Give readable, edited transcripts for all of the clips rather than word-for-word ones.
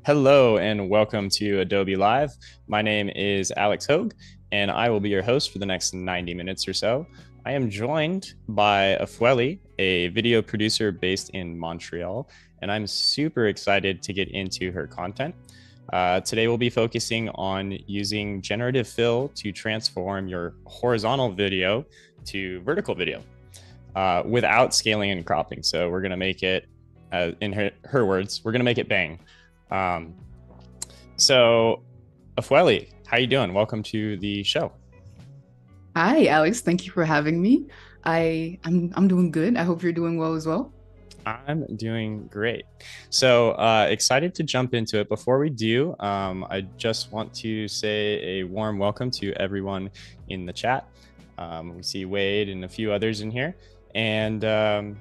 Hello and welcome to Adobe Live. My name is Alex Hogue, and I will be your host for the next 90 minutes or so. I am joined by Afoali, a video producer based in Montreal, and I'm super excited to get into her content. Today, we'll be focusing on using generative fill to transform your horizontal video to vertical video without scaling and cropping. So, we're going to make it, in her words, we're going to make it bang. Um, so, Afueli, how you doing? Welcome to the show. Hi, Alex. Thank you for having me. I'm doing good. I hope you're doing well as well. I'm doing great. So, excited to jump into it. Before we do, I just want to say a warm welcome to everyone in the chat. We see Wade and a few others in here. And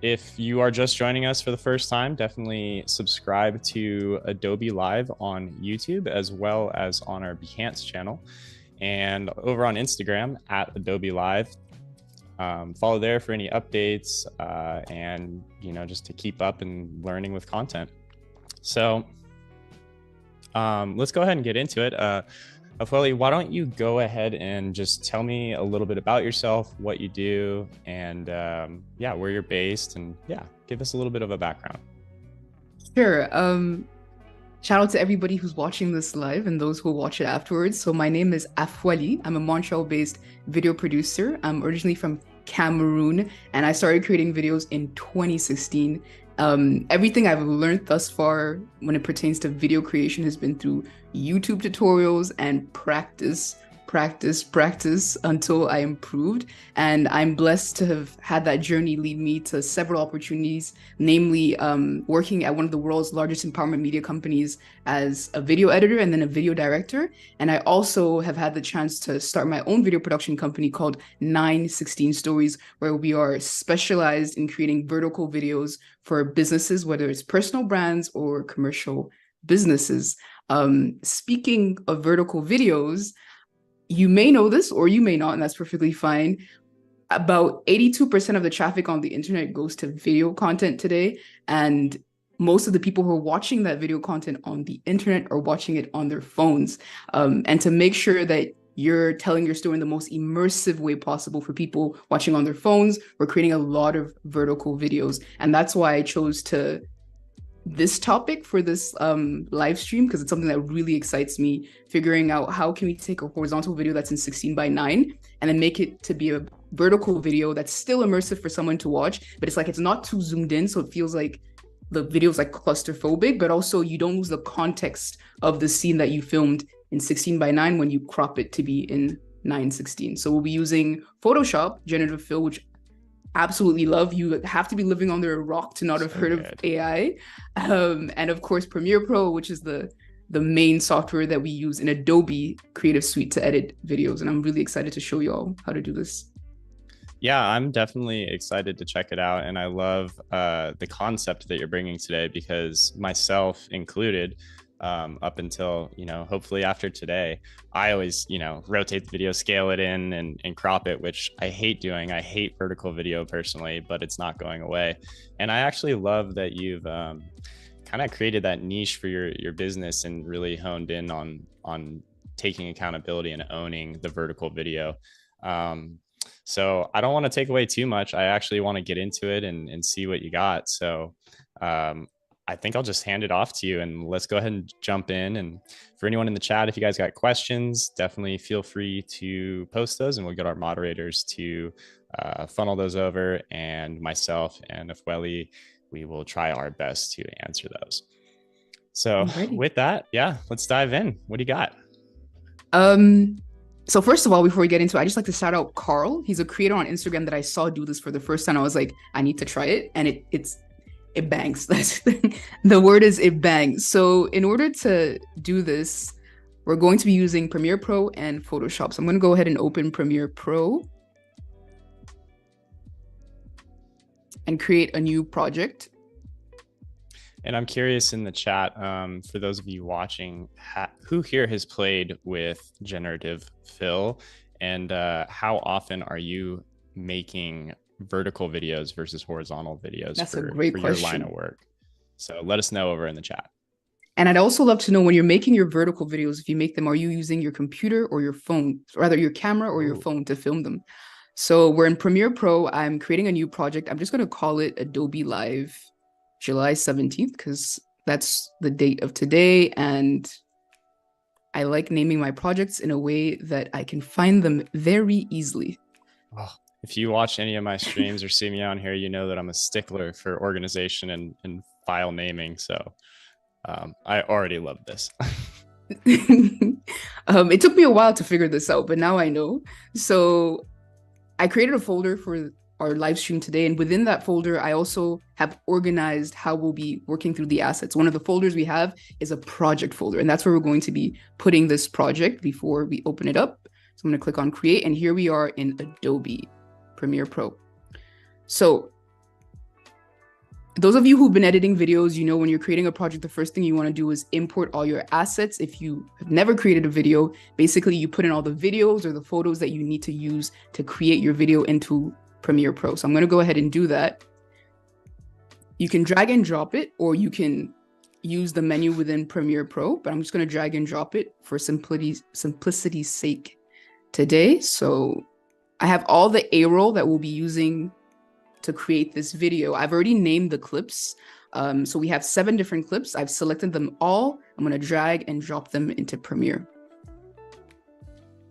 if you are just joining us for the first time, definitely subscribe to Adobe Live on YouTube as well as on our Behance channel and over on Instagram at Adobe Live. Follow there for any updates and just to keep up and learning with content. So let's go ahead and get into it. Afoali, why don't you go ahead and just tell me a little bit about yourself, what you do, and where you're based, and give us a little bit of a background. Sure. Shout out to everybody who's watching this live and those who will watch it afterwards. So my name is Afoali. I'm a Montreal-based video producer. I'm originally from Cameroon, and I started creating videos in 2016. Everything I've learned thus far when it pertains to video creation has been through YouTube tutorials and practice until I improved. And I'm blessed to have had that journey lead me to several opportunities, namely working at one of the world's largest empowerment media companies as a video editor and then a video director. And I also have had the chance to start my own video production company called 916 Stories, where we are specialized in creating vertical videos for businesses, whether it's personal brands or commercial businesses. Speaking of vertical videos, you may know this or you may not, and that's perfectly fine. About 82% of the traffic on the internet goes to video content today. And most of the people who are watching that video content on the internet are watching it on their phones. And to make sure that you're telling your story in the most immersive way possible for people watching on their phones, we're creating a lot of vertical videos. And that's why I chose to this topic for this live stream because it's something that really excites me, figuring out how can we take a horizontal video that's in 16 by 9 and then make it to be a vertical video that's still immersive for someone to watch, but it's like it's not too zoomed in, so it feels like the video is like claustrophobic, but also you don't lose the context of the scene that you filmed in 16 by 9 when you crop it to be in 916. So we'll be using Photoshop, generative fill, which absolutely love. You have to be living under a rock to not have So heard of good. AI. And of course, Premiere Pro, which is the main software that we use in Adobe Creative Suite to edit videos. And I'm really excited to show y'all how to do this. Yeah, I'm definitely excited to check it out. And I love the concept that you're bringing today because myself included, up until, hopefully after today, I always, rotate the video, scale it in and crop it, which I hate doing. I hate vertical video personally, but it's not going away. And I actually love that you've kind of created that niche for your business and really honed in on taking accountability and owning the vertical video. So I don't want to take away too much. I actually want to get into it and see what you got. So I think I'll just hand it off to you and let's go ahead and jump in. And for anyone in the chat, if you guys got questions, definitely feel free to post those and we'll get our moderators to funnel those over. And myself and Afueli, we will try our best to answer those. So I'm ready. with that, yeah, let's dive in. What do you got? Um, so first of all, before we get into it, I just like to shout out Carl. He's a creator on Instagram that I saw do this for the first time. I was like, I need to try it, and it bangs. That's the word is it bangs. So in order to do this, we're going to be using Premiere Pro and Photoshop. So I'm going to go ahead and open Premiere Pro and create a new project. And I'm curious in the chat, for those of you watching, who here has played with generative fill, and how often are you making vertical videos versus horizontal videos That's a for great your line of question. work? So let us know over in the chat. And I'd also love to know, when you're making your vertical videos, if you make them, are you using your computer or your phone, or rather your camera or your Ooh. phone to film them? So we're in Premiere Pro. I'm creating a new project. I'm just going to call it Adobe Live July 17th because that's the date of today. And I like naming my projects in a way that I can find them very easily. Oh, if you watch any of my streams or see me on here, you know that I'm a stickler for organization and file naming. So I already love this. It took me a while to figure this out, but now I know. So I created a folder for our live stream today, and within that folder, I also have organized how we'll be working through the assets. One of the folders we have is a project folder, and that's where we're going to be putting this project before we open it up. So I'm going to click on create, and here we are in Adobe Premiere Pro. So those of you who've been editing videos, you know, when you're creating a project, the first thing you want to do is import all your assets. If you have never created a video, basically you put in all the videos or the photos that you need to use to create your video into Premiere Pro. So I'm going to go ahead and do that. You can drag and drop it, or you can use the menu within Premiere Pro, but I'm just going to drag and drop it for simplicity's sake today. So I have all the A-roll that we'll be using to create this video. I've already named the clips. So we have 7 different clips. I've selected them all. I'm going to drag and drop them into Premiere.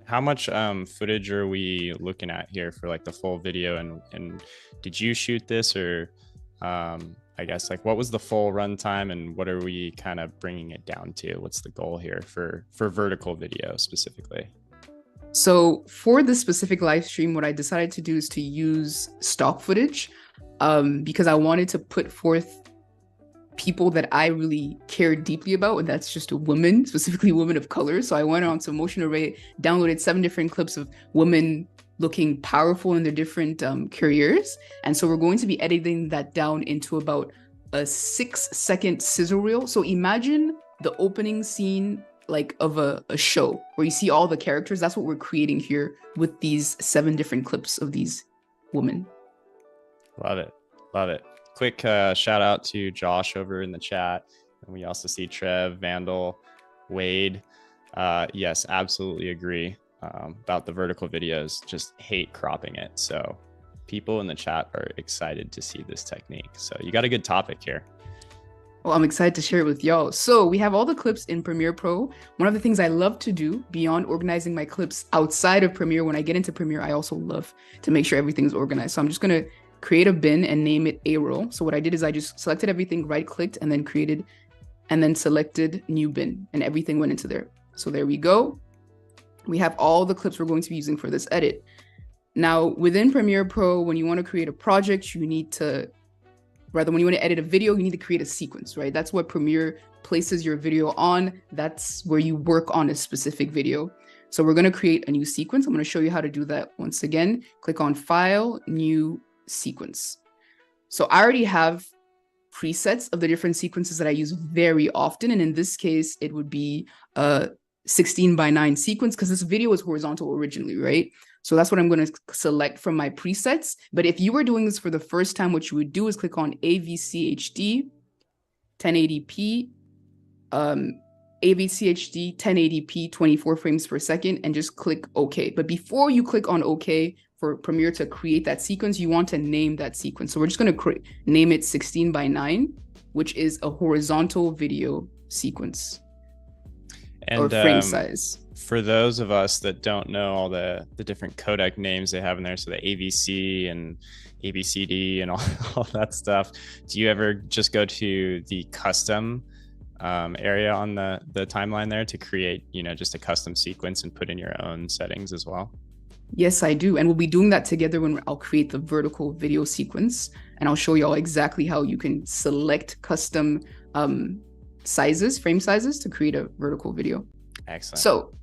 How much footage are we looking at here for like the full video? And did you shoot this, or I guess like what was the full runtime, and what are we kind of bringing it down to? What's the goal here for vertical video specifically? So for this specific live stream, what I decided to do is to use stock footage because I wanted to put forth people that I really care deeply about, and that's just women, specifically women of color. So I went on to Motion Array, downloaded 7 different clips of women looking powerful in their different careers. And so we're going to be editing that down into about a 6-second sizzle reel. So imagine the opening scene like of a show where you see all the characters. That's what we're creating here with these 7 different clips of these women. Love it. Love it. Quick shout out to Josh over in the chat. And we also see Trev, Vandal, Wade. Yes, absolutely agree about the vertical videos. Just hate cropping it. So people in the chat are excited to see this technique. So you got a good topic here. Well, I'm excited to share it with y'all. So we have all the clips in Premiere Pro. One of the things I love to do beyond organizing my clips outside of Premiere, when I get into Premiere, I also love to make sure everything's organized. So I'm just going to create a bin and name it A-roll. So what I did is I just selected everything, right-clicked, and then created, and then selected new bin, and everything went into there. So there we go. We have all the clips we're going to be using for this edit. Now, within Premiere Pro, when you want to create a project, you need to when you want to edit a video, you need to create a sequence, right? That's what Premiere places your video on. That's where you work on a specific video. So we're going to create a new sequence. I'm going to show you how to do that once again. Click on File, New Sequence. So I already have presets of the different sequences that I use very often. And in this case, it would be a 16:9 sequence because this video is horizontal originally, right? So that's what I'm going to select from my presets. But if you were doing this for the first time, what you would do is click on AVCHD 1080p, AVCHD 1080p 24 frames per second, and just click OK. But before you click on OK for Premiere to create that sequence, you want to name that sequence. So we're just going to name it 16:9, which is a horizontal video sequence. And or frame size. For those of us that don't know all the different codec names they have in there, so the AVC and ABCD and all that stuff, do you ever just go to the custom area on the timeline there to create, just a custom sequence and put in your own settings as well? Yes, I do. And we'll be doing that together when I'll create the vertical video sequence. And I'll show you all exactly how you can select custom sizes, frame sizes to create a vertical video. Excellent. So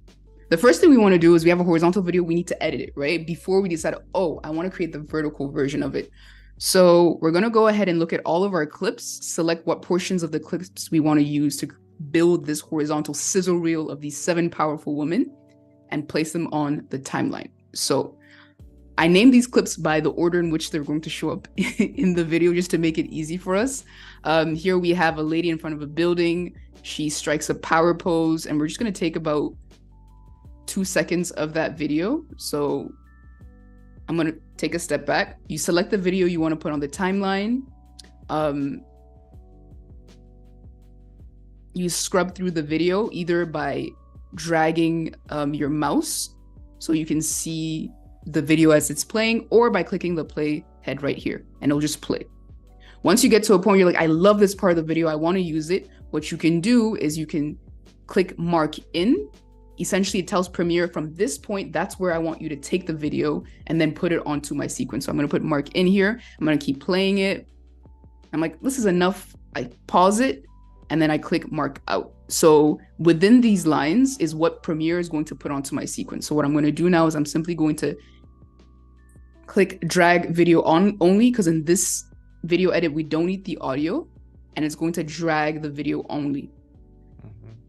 the first thing we want to do is we have a horizontal video. We need to edit it, right? Before we decide, oh, I want to create the vertical version of it. So we're going to go ahead and look at all of our clips, select what portions of the clips we want to use to build this horizontal sizzle reel of these 7 powerful women, and place them on the timeline. So I named these clips by the order in which they're going to show up in the video just to make it easy for us. Here we have a lady in front of a building. She strikes a power pose, and we're just going to take about 2 seconds of that video. So I'm going to take a step back. You select the video you want to put on the timeline. You scrub through the video either by dragging your mouse so you can see the video as it's playing, or by clicking the play head right here, and it'll just play. Once you get to a point you're like, I love this part of the video, I want to use it, what you can do is you can click mark in. Essentially, it tells Premiere from this point, that's where I want you to take the video and then put it onto my sequence. So I'm going to put mark in here. I'm going to keep playing it. I'm like, this is enough. I pause it, and then I click mark out. So within these lines is what Premiere is going to put onto my sequence. So what I'm going to do now is I'm simply going to click drag video on only, because in this video edit, we don't need the audio, and it's going to drag the video only.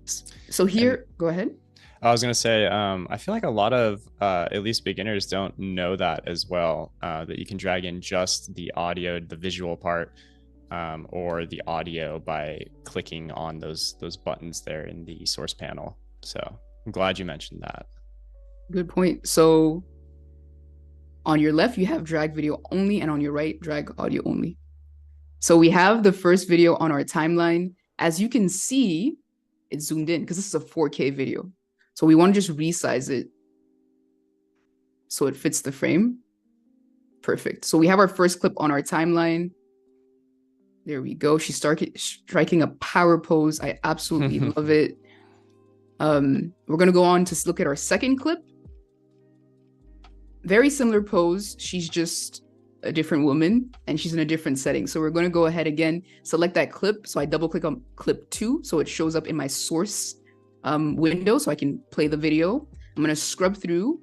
So here, go ahead. I was going to say, I feel like a lot of, at least beginners don't know that as well, that you can drag in just the audio, the visual part, or the audio by clicking on those buttons there in the source panel. So I'm glad you mentioned that. Good point. So on your left, you have drag video only, and on your right, drag audio only. So we have the first video on our timeline. As you can see, it's zoomed in because this is a 4K video. So we want to just resize it so it fits the frame. Perfect. So we have our first clip on our timeline. There we go. She started striking a power pose. I absolutely love it. We're going to go on to look at our second clip. Very similar pose. She's just a different woman, and she's in a different setting. So we're going to go ahead again, select that clip. So I double click on clip 2. So it shows up in my source window so I can play the video. I'm going to scrub through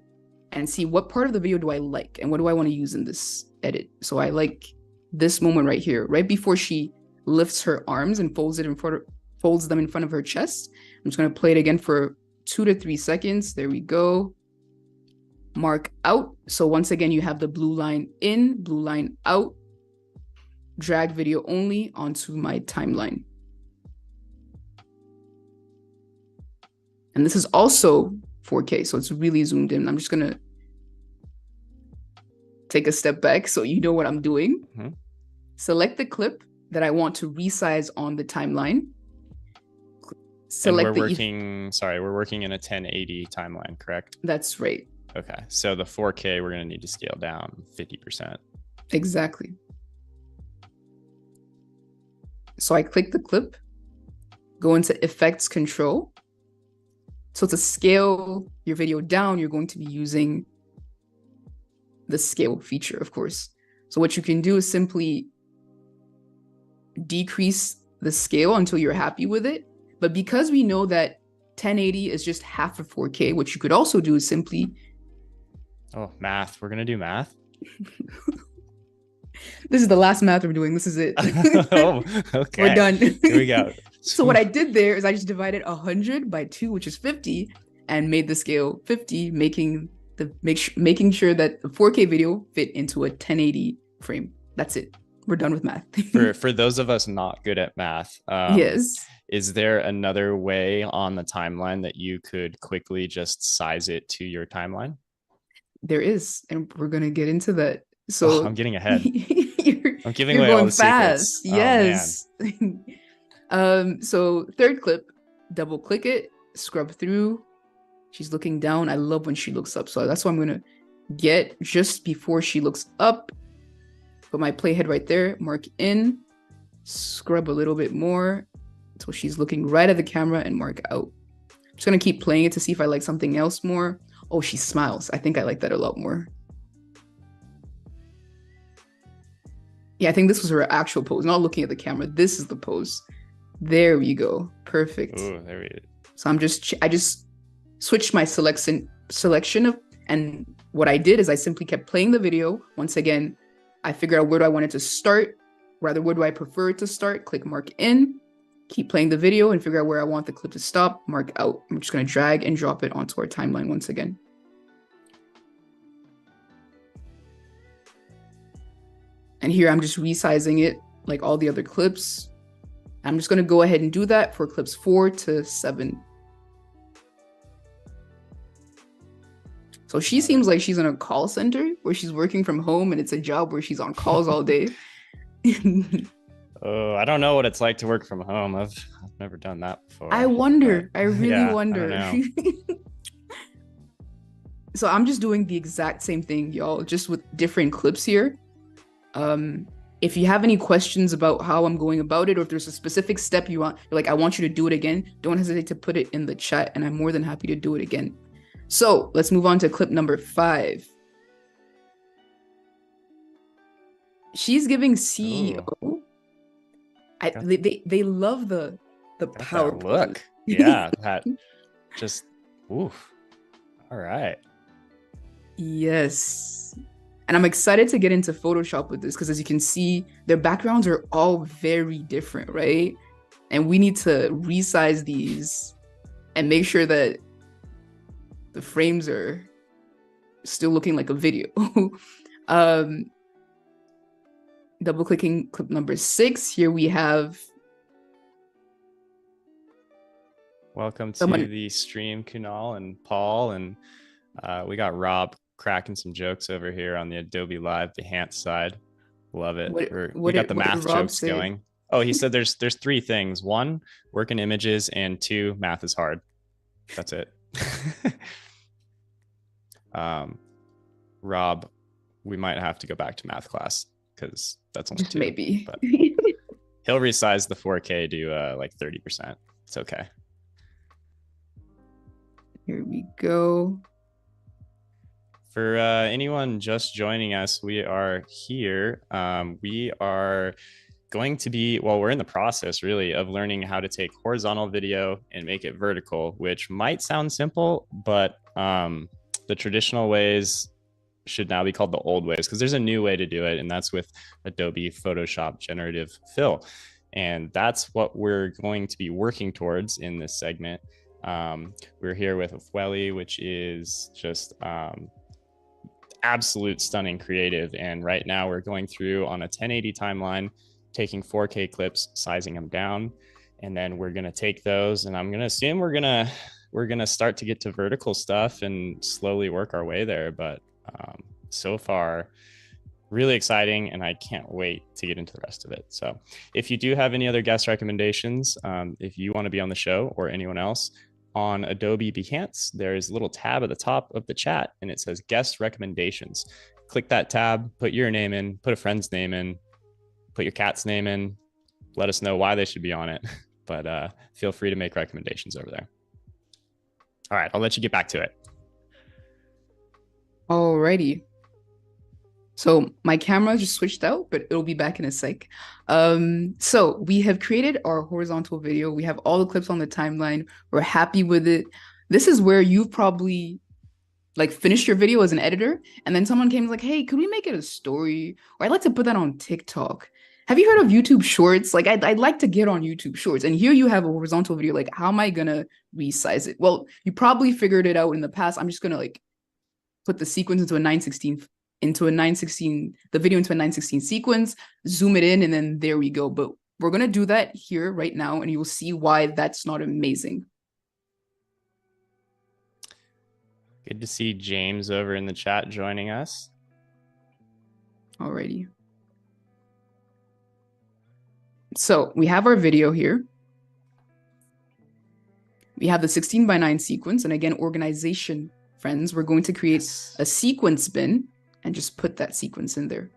and see what part of the video do I like and what do I want to use in this edit. So I like this moment right here, right before she lifts her arms and folds them in front of her chest. I'm just going to play it again for 2 to 3 seconds. There we go. Mark out. So once again, you have the blue line in, blue line out, drag video only onto my timeline. And this is also 4K, so it's really zoomed in. I'm just going to take a step back so you know what I'm doing. Select the clip that I want to resize on the timeline. Select we're working in a 1080 timeline, correct? That's right. Okay, so the 4K, we're going to need to scale down 50%. Exactly. So I click the clip, go into effects control. So to scale your video down, you're going to be using the scale feature, of course. So what you can do is simply decrease the scale until you're happy with it. But because we know that 1080 is just half of 4K, what you could also do is simply... Oh, math. We're going to do math? This is the last math we're doing. This is it. Oh, okay. We're done. Here we go. So what I did there is I just divided 100 by 2, which is 50, and made the scale 50, making sure that the 4K video fit into a 1080 frame. That's it. We're done with math. For those of us not good at math, yes. Is there another way on the timeline that you could quickly just size it to your timeline? There is, and we're going to get into that. So I'm getting ahead. I'm giving you're away all going the fast. secrets. Yes. So third clip, double click it, scrub through. She's looking down. I love when she looks up. So that's what I'm going to get just before she looks up. Put my playhead right there, mark in, scrub a little bit more until she's looking right at the camera and mark out. I'm just going to keep playing it to see if I like something else more. Oh, she smiles. I think I like that a lot more. Yeah, I think this was her actual pose, not looking at the camera. This is the pose. There we go. Perfect. Ooh, there we go. So I just switched my selection of, and what I did is I simply kept playing the video. Once again, I figured out where do I want it to start, rather where do I prefer it to start, click mark in, keep playing the video and figure out where I want the clip to stop, mark out. I'm just going to drag and drop it onto our timeline once again. And here I'm just resizing it like all the other clips. I'm just going to go ahead and do that for clips 4 to 7. So she seems like she's in a call center where she's working from home, and it's a job where she's on calls all day. Oh, I don't know what it's like to work from home. I've never done that before. I wonder. I really yeah, wonder. I don't know. So I'm just doing the exact same thing, y'all, just with different clips here. If you have any questions about how I'm going about it, or if there's a specific step you want, like I want you to do it again, don't hesitate to put it in the chat, and I'm more than happy to do it again. So let's move on to clip number 5. She's giving CEO. Ooh. They love the power look. Yeah, that just oof. All right. Yes. And I'm excited to get into Photoshop with this because, as you can see, their backgrounds are all very different, right? And we need to resize these and make sure that the frames are still looking like a video. Double clicking clip number 6. Here we have. Welcome to the stream, Kunal and Paul. And we got Rob cracking some jokes over here on the Adobe Live Behance side. Love it. We got the math jokes going. Oh, he said there's 3 things. 1, work in images, and 2, math is hard. That's it. Rob, we might have to go back to math class because that's only 2. Maybe. But he'll resize the 4K to like 30%. It's okay. Here we go. For anyone just joining us, we are here. We are going to be, well, we're in the process really of learning how to take horizontal video and make it vertical, which might sound simple, but the traditional ways should now be called the old ways because there's a new way to do it, and that's with Adobe Photoshop Generative Fill. And that's what we're going to be working towards in this segment. We're here with Afoali, which is just absolute stunning creative. And right now we're going through on a 1080 timeline, taking 4K clips, sizing them down. And then we're going to take those, and I'm going to assume we're going to start to get to vertical stuff and slowly work our way there. But so far, really exciting, and I can't wait to get into the rest of it. So if you do have any other guest recommendations, if you want to be on the show or anyone else, on Adobe Behance, there's a little tab at the top of the chat, and it says guest recommendations. Click that tab, put your name in, put a friend's name in, put your cat's name in, let us know why they should be on it. But feel free to make recommendations over there. All right, I'll let you get back to it. Alrighty. So my camera just switched out, but it'll be back in a sec. So we have created our horizontal video. We have all the clips on the timeline. We're happy with it. This is where you've probably like finished your video as an editor, and then someone came like, hey, could we make it a story? Or I'd like to put that on TikTok. Have you heard of YouTube Shorts? Like I'd like to get on YouTube Shorts. And here you have a horizontal video. Like, how am I gonna resize it? Well, you probably figured it out in the past. I'm just gonna like put the sequence into a 9/16 the video into a 9/16 sequence, zoom it in, and then there we go. But we're gonna do that here right now, and you will see why that's not amazing. Good to see James over in the chat joining us. Alrighty. So we have our video here. We have the 16:9 sequence, and again, organization, friends, we're going to create a sequence bin and just put that sequence in there.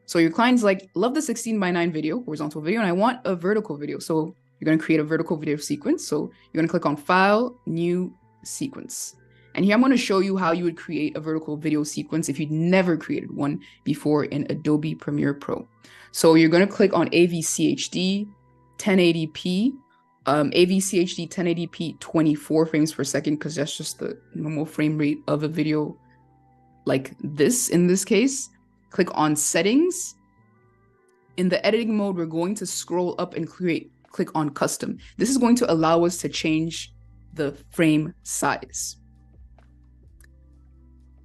So your client's like, love the 16:9 video, horizontal video, and I want a vertical video. So you're going to create a vertical video sequence. So you're going to click on File, New, Sequence. And here I'm going to show you how you would create a vertical video sequence if you'd never created one before in Adobe Premiere Pro. So you're going to click on AVCHD 1080p, AVCHD 1080p 24 frames per second, because that's just the normal frame rate of a video like this in this case. Click on Settings. In the editing mode, we're going to scroll up and click on Custom. This is going to allow us to change the frame size.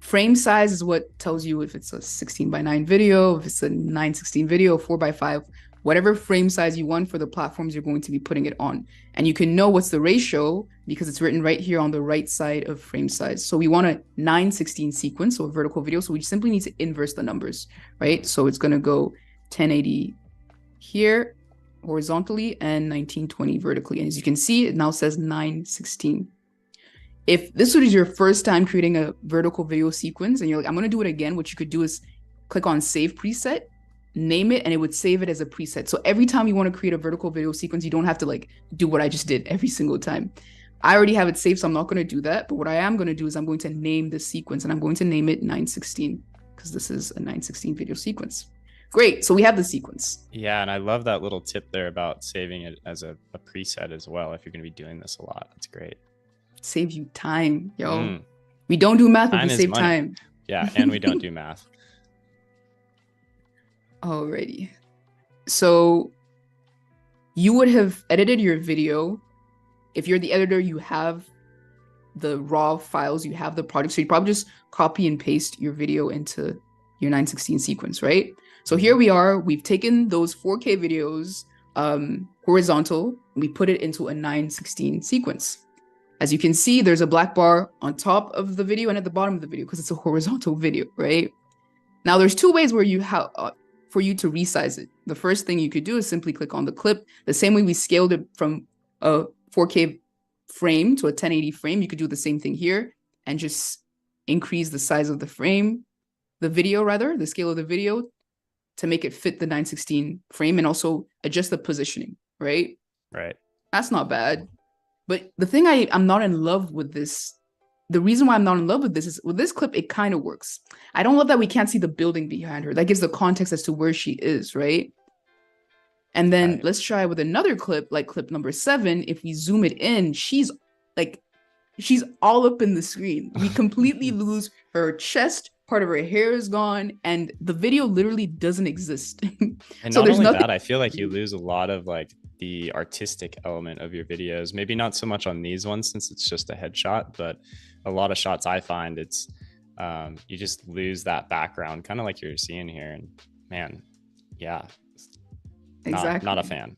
Frame size is what tells you if it's a 16:9 video, if it's a 9:16 video, 4:5, whatever frame size you want for the platforms you're going to be putting it on. And you can know what's the ratio because it's written right here on the right side of frame size. So we want a 9:16 sequence, so a vertical video. So we simply need to inverse the numbers, right? So it's going to go 1080 here horizontally and 1920 vertically. And as you can see, it now says 9:16. If this was your first time creating a vertical video sequence and you're like, I'm going to do it again, what you could do is click on save preset, name it, and it would save it as a preset. So every time you want to create a vertical video sequence, you don't have to like do what I just did every single time. I already have it saved, so I'm not going to do that. But what I am going to do is I'm going to name the sequence, and I'm going to name it 9:16 because this is a 9:16 video sequence. Great. So we have the sequence. Yeah, and I love that little tip there about saving it as a preset as well if you're going to be doing this a lot. That's great. Save you time, yo. We don't do math, but we save time. Yeah, and we don't do math. Alrighty. So you would have edited your video. If you're the editor, you have the raw files, you have the project. So you probably just copy and paste your video into your 9:16 sequence, right? So here we are. We've taken those 4K videos horizontal. We put it into a 9:16 sequence. As you can see, there's a black bar on top of the video and at the bottom of the video because it's a horizontal video, right? Now, there's two ways where you have for you to resize it. The first thing you could do is simply click on the clip. The same way we scaled it from a 4K frame to a 1080 frame, you could do the same thing here and just increase the size of the frame, the video rather, the scale of the video to make it fit the 9:16 frame and also adjust the positioning, right? Right. That's not bad. But the thing I'm not in love with this, the reason why I'm not in love with this is with this clip, it kind of works. I don't love that we can't see the building behind her. That gives the context as to where she is, right? And then let's try with another clip, like clip number 7. If we zoom it in, she's all up in the screen. We completely lose her chest, part of her hair is gone, and the video literally doesn't exist. And so not there's only nothing that, I feel like you lose a lot of like the artistic element of your videos. Maybe not so much on these ones since it's just a headshot, but a lot of shots I find it's you just lose that background, kind of like you're seeing here. And man, yeah, exactly, not a fan.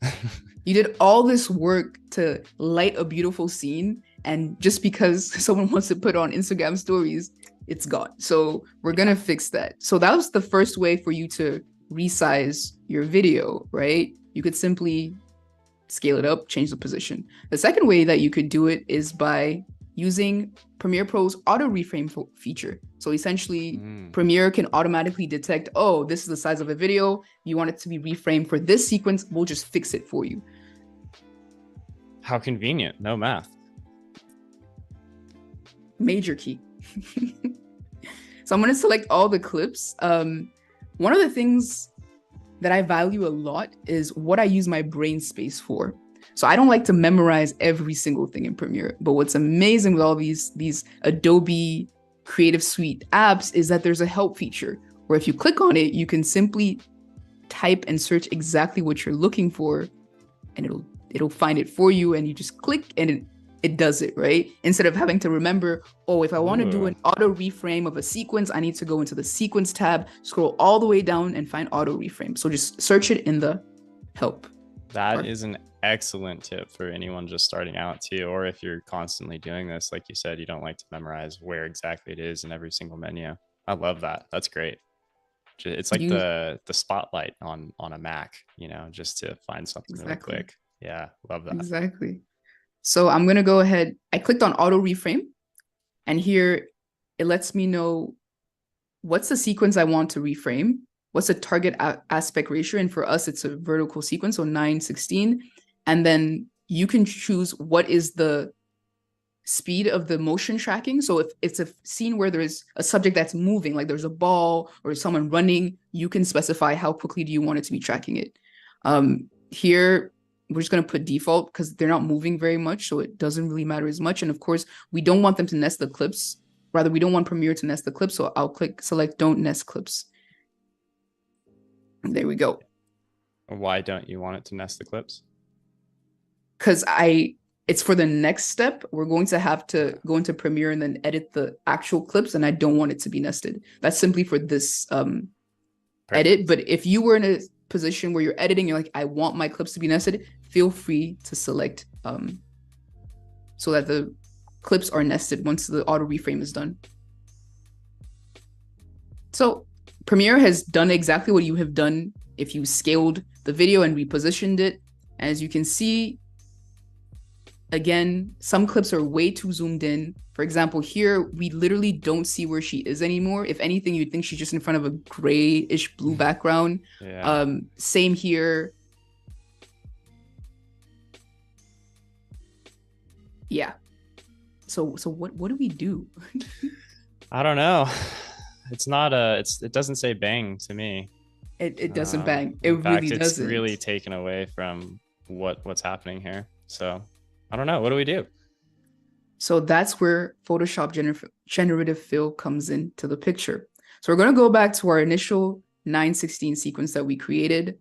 You did all this work to light a beautiful scene, and just because someone wants to put on Instagram stories, it's gone. So we're gonna fix that. So that was the first way for you to resize your video, right? You could simply scale it up, change the position. The second way that you could do it is by using Premiere Pro's auto reframe feature. So essentially, Premiere can automatically detect, oh, this is the size of a video. You want it to be reframed for this sequence. We'll just fix it for you. How convenient. No math. Major key. So I'm going to select all the clips. One of the things that I value a lot is what I use my brain space for. So I don't like to memorize every single thing in Premiere, but what's amazing with all these Adobe Creative Suite apps is that there's a help feature where if you click on it, you can simply type and search exactly what you're looking for, and it'll find it for you, and you just click and it does it, right? Instead of having to remember, oh, if I want to do an auto reframe of a sequence, I need to go into the sequence tab, scroll all the way down and find auto reframe. So just search it in the help. That is an excellent tip for anyone just starting out too, or if you're constantly doing this, like you said, you don't like to memorize where exactly it is in every single menu. I love that. That's great. It's like the spotlight on a Mac, you know, just to find something really quick. Yeah, love that. Exactly. So I'm going to go ahead. I clicked on auto reframe, and here it lets me know what's the sequence I want to reframe, what's the target aspect ratio. And for us, it's a vertical sequence, so 9:16. And then you can choose what is the speed of the motion tracking. So if it's a scene where there's a subject that's moving, like there's a ball or someone running, you can specify how quickly do you want it to be tracking it. Here, we're just going to put default because they're not moving very much, so it doesn't really matter as much. And of course, we don't want them to nest the clips. Rather, we don't want Premiere to nest the clips, so I'll select don't nest clips. And there we go. Why don't you want it to nest the clips? Because it's for the next step. We're going to have to go into Premiere and then edit the actual clips, and I don't want it to be nested. That's simply for this edit. But if you were in a position where you're editing, you're like, I want my clips to be nested, feel free to select so that the clips are nested once the auto reframe is done. So Premiere has done exactly what you have done if you scaled the video and repositioned it. As you can see, again, some clips are way too zoomed in. For example, here, we literally don't see where she is anymore. If anything, you'd think she's just in front of a grayish blue background. Yeah. Same here. Yeah. So what do we do? I don't know. It's not it doesn't say bang to me. It doesn't bang. It In fact, really it's doesn't. really taken away from what's happening here. So I don't know. What do we do? So that's where Photoshop generative fill comes into the picture. So we're going to go back to our initial 9:16 sequence that we created.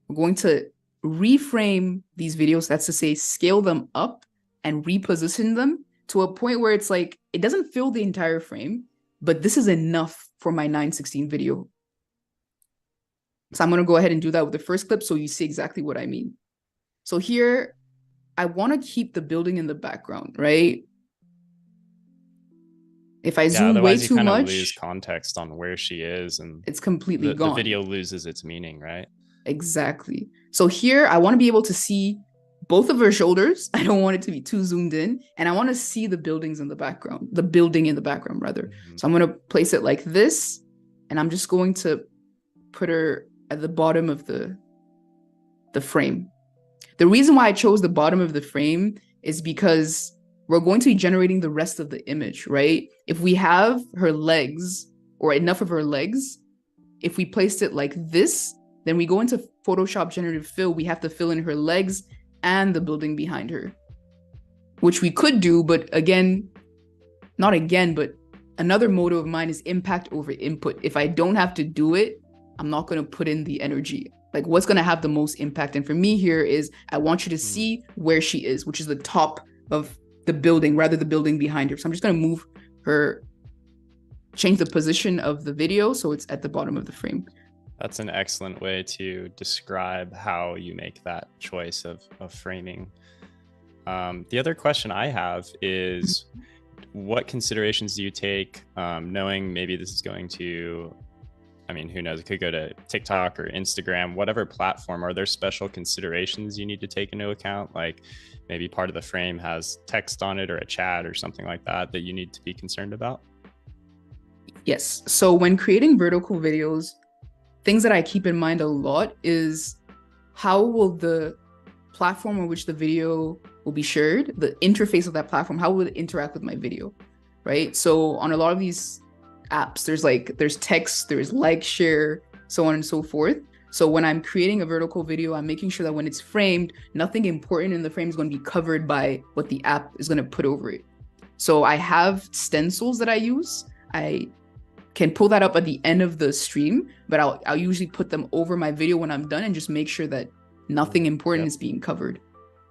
We're going to reframe these videos. That's to say, scale them up and reposition them to a point where it's like, it doesn't fill the entire frame, but this is enough for my 9:16 video. So I'm going to go ahead and do that with the first clip so you see exactly what I mean. So here, I want to keep the building in the background, right? If I zoom way too much, lose context on where she is, and it's completely gone. The video loses its meaning, right? Exactly. So here, I want to be able to see both of her shoulders. I don't want it to be too zoomed in, and I want to see the buildings in the background, the building in the background, rather. So I'm going to place it like this, and I'm just going to put her at the bottom of the frame. The reason why I chose the bottom of the frame is because we're going to be generating the rest of the image, right? If we have her legs or enough of her legs, if we placed it like this, then we go into Photoshop generative fill, we have to fill in her legs and the building behind her, which we could do, but again, not again, but another motto of mine is impact over input. If I don't have to do it, I'm not going to put in the energy. Like, what's going to have the most impact? And for me here is I want you to see where she is, which is the top of the building, rather the building behind her. So I'm just going to move her, change the position of the video so it's at the bottom of the frame. That's an excellent way to describe how you make that choice of framing. The other question I have is, what considerations do you take, knowing maybe this is going to, I mean, who knows, it could go to TikTok or Instagram, whatever platform. Are there special considerations you need to take into account? Like maybe part of the frame has text on it or a chat or something like that you need to be concerned about? Yes. So when creating vertical videos, things that I keep in mind a lot is how will the platform on which the video will be shared, the interface of that platform, how will it interact with my video, right? So on a lot of these apps, there's text, there's like, share, so on and so forth. So when I'm creating a vertical video, I'm making sure that when it's framed, nothing important in the frame is going to be covered by what the app is going to put over it. So I have stencils that I use. I can pull that up at the end of the stream, but I'll usually put them over my video when I'm done and just make sure that nothing important is being covered.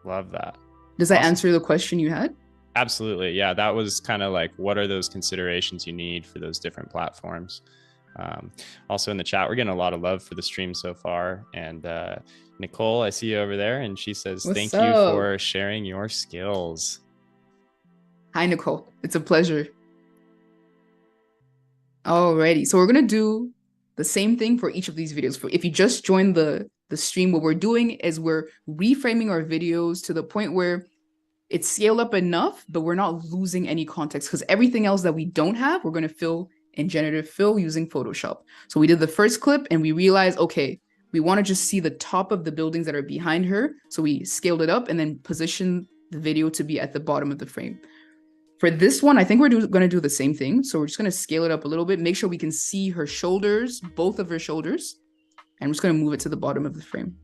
Love that. Does that answer the question you had? Absolutely. Yeah, that was kind of like, what are those considerations you need for those different platforms? Also in the chat, we're getting a lot of love for the stream so far. And Nicole, I see you over there, and she says, thank you for sharing your skills. Hi, Nicole. It's a pleasure. Alrighty, so we're gonna do the same thing for each of these videos. If you just joined the stream, what we're doing is we're reframing our videos to the point where it's scaled up enough, but we're not losing any context, because everything else that we don't have, we're gonna fill in generative fill using Photoshop. So we did the first clip and we realized, okay, we wanna just see the top of the buildings that are behind her. So we scaled it up and then positioned the video to be at the bottom of the frame. For this one, I think we're going to do the same thing. So we're just going to scale it up a little bit, make sure we can see her shoulders, both of her shoulders. And I'm just going to move it to the bottom of the frame.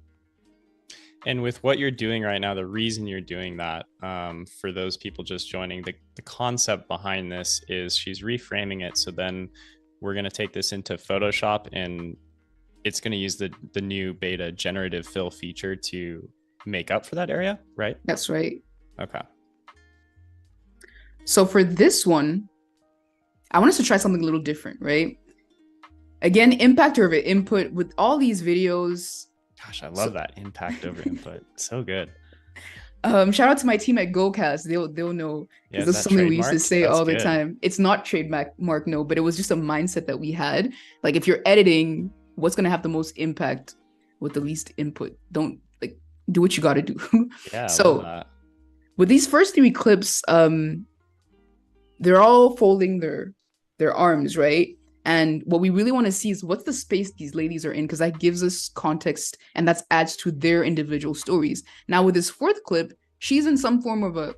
And with what you're doing right now, the reason you're doing that, for those people just joining, the concept behind this is she's reframing it. So then we're going to take this into Photoshop, and it's going to use the new beta generative fill feature to make up for that area, right? That's right. Okay. So for this one, I want us to try something a little different, right? Again, impact over input with all these videos. Gosh, I love So, that impact over input. So good. shout out to my team at GoCast. They'll know Yeah, because is this is that something we used to trademarked? say That's all the good. time. It's not trademark, no, but it was just a mindset that we had. Like if you're editing, what's gonna have the most impact with the least input? Don't like do what you got to do. Yeah, I love So that. with these first three clips, they're all folding their arms, right? And what we really want to see is what's the space these ladies are in, because that gives us context and that adds to their individual stories. Now, with this fourth clip, she's in some form of a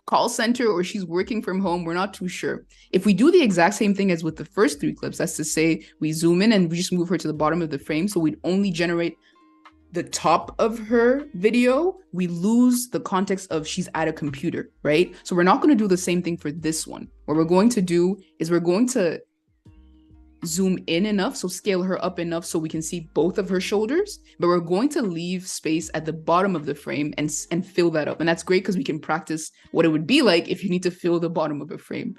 call center or she's working from home. We're not too sure. If we do the exact same thing as with the first three clips, that's to say we zoom in and we just move her to the bottom of the frame. So we'd only generate the top of her video, we lose the context of she's at a computer, right? So we're not going to do the same thing for this one. What we're going to do is we're going to zoom in enough, so scale her up enough so we can see both of her shoulders, but we're going to leave space at the bottom of the frame and fill that up. And that's great because we can practice what it would be like if you need to fill the bottom of a frame.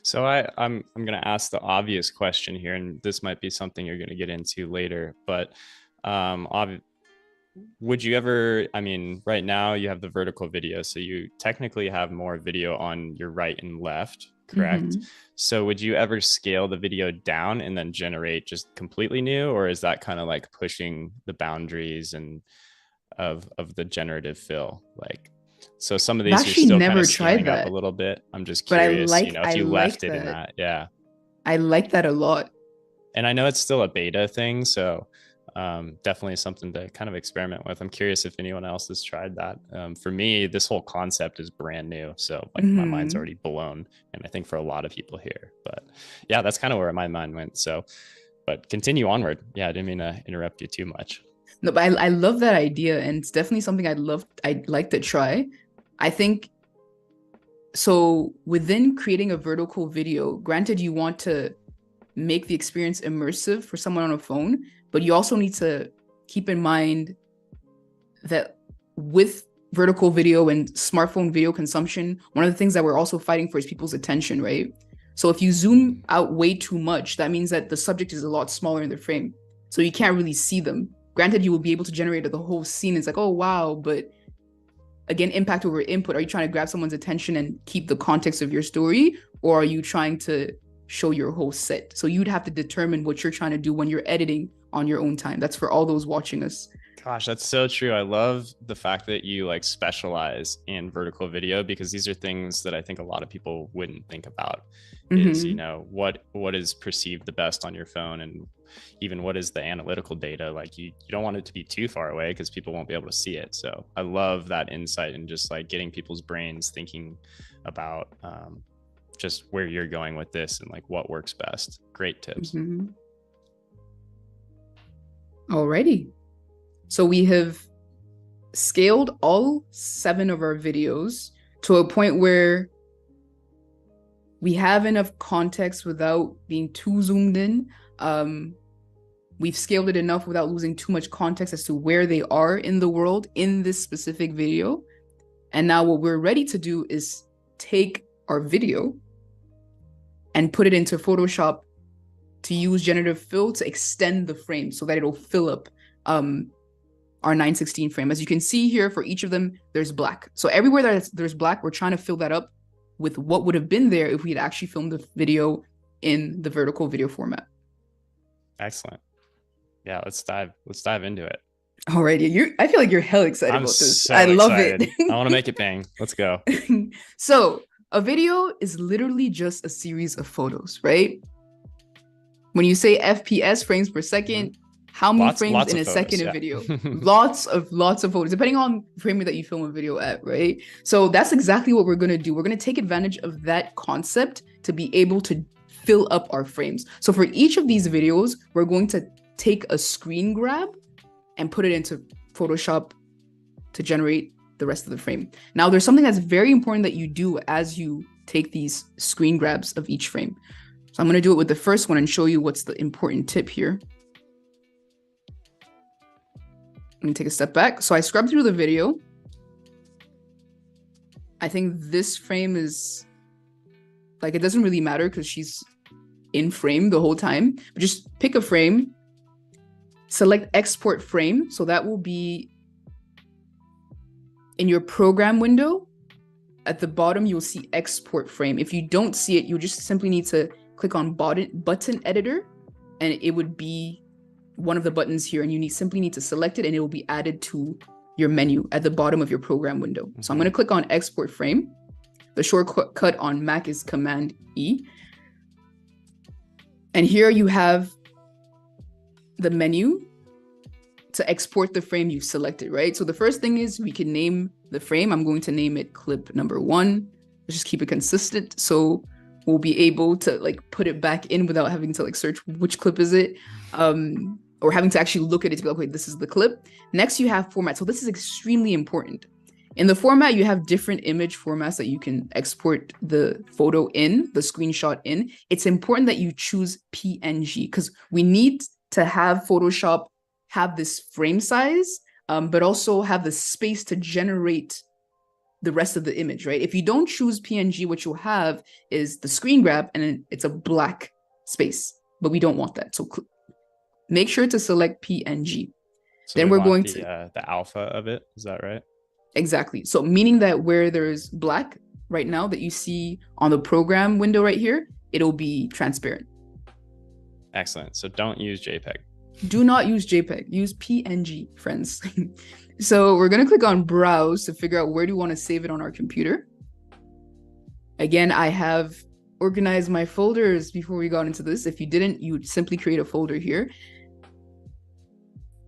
So I'm gonna ask the obvious question here, and this might be something you're gonna get into later, but would you ever, I mean, right now you have the vertical video, so you technically have more video on your right and left, correct? Mm-hmm. So would you ever scale the video down and then generate just completely new, or is that kind of like pushing the boundaries and of the generative fill? Like, so some of I've these you're actually still kind never of tried scaling up a that, little bit. I'm just but curious, you know, if I you like left it in that. that, yeah. I like that a lot. And I know it's still a beta thing, so definitely something to kind of experiment with. I'm curious if anyone else has tried that. For me, this whole concept is brand new, so like my mind's Mm-hmm. already blown, and I think for a lot of people here. But yeah, that's kind of where my mind went. So, but continue onward. Yeah, I didn't mean to interrupt you too much. No, but I love that idea, and it's definitely something I'd like to try. I think so. Within creating a vertical video, granted, you want to make the experience immersive for someone on a phone, but you also need to keep in mind that with vertical video and smartphone video consumption, one of the things that we're also fighting for is people's attention, right? So if you zoom out way too much, that means that the subject is a lot smaller in the frame. So you can't really see them. Granted, you will be able to generate the whole scene. It's like, oh, wow. But again, impact over input. Are you trying to grab someone's attention and keep the context of your story? Or are you trying to show your whole set? So you'd have to determine what you're trying to do when you're editing on your own time. That's for all those watching us. Gosh, that's so true. I love the fact that you like specialize in vertical video, because these are things that I think a lot of people wouldn't think about. Is, you Mm-hmm. know, what is perceived the best on your phone, and even what is the analytical data. Like you don't want it to be too far away because people won't be able to see it. So I love that insight and just like getting people's brains thinking about just where you're going with this and like what works best. Great tips. Mm-hmm. Alrighty. So we have scaled all 7 of our videos to a point where we have enough context without being too zoomed in. We've scaled it enough without losing too much context as to where they are in the world in this specific video. And now what we're ready to do is take our video and put it into Photoshop to use generative fill to extend the frame so that it'll fill up our 916 frame. As you can see here, for each of them, there's black. So everywhere that there's black, we're trying to fill that up with what would have been there if we had actually filmed the video in the vertical video format. Excellent. Yeah, let's dive into it. Alrighty, I feel like you're hell excited I'm about this. so I love excited. it. I want to make it bang. Let's go. So a video is literally just a series of photos, right? When you say FPS, frames per second, how many frames in a second of video? Lots of photos, depending on the frame that you film a video at, right? So that's exactly what we're going to do. We're going to take advantage of that concept to be able to fill up our frames. So for each of these videos, we're going to take a screen grab and put it into Photoshop to generate the rest of the frame. Now, there's something that's very important that you do as you take these screen grabs of each frame. So I'm going to do it with the first one and show you what's the important tip here. I'm going to take a step back. So I scrubbed through the video. I think this frame is like, it doesn't really matter because she's in frame the whole time, but just pick a frame, select export frame. So that will be in your program window. At the bottom, you'll see export frame. If you don't see it, you just simply need to click on button editor, and it would be one of the buttons here, and you simply need to select it, and it will be added to your menu at the bottom of your program window. Mm-hmm. So I'm going to click on export frame. The shortcut on Mac is Command E. And here you have the menu to export the frame you've selected, right? So the first thing is we can name the frame. I'm going to name it clip number 1. Let's just keep it consistent. So we'll be able to like put it back in without having to like search which clip is it, or having to actually look at it to be like, okay, this is the clip. Next, you have format. So this is extremely important. In the format, you have different image formats that you can export the photo in, the screenshot in. It's important that you choose PNG because we need to have Photoshop have this frame size, but also have the space to generate the rest of the image, right? If you don't choose PNG, what you'll have is the screen grab and it's a black space, but we don't want that. So make sure to select PNG. So then we're going to the alpha of it. Is that right? Exactly. So meaning that where there's black right now that you see on the program window right here, it'll be transparent. Excellent. So don't use JPEG. Do not use JPEG. Use PNG, friends. So we're going to click on browse to figure out where do we want to save it on our computer. Again, I have organized my folders before we got into this. If you didn't, you would simply create a folder here.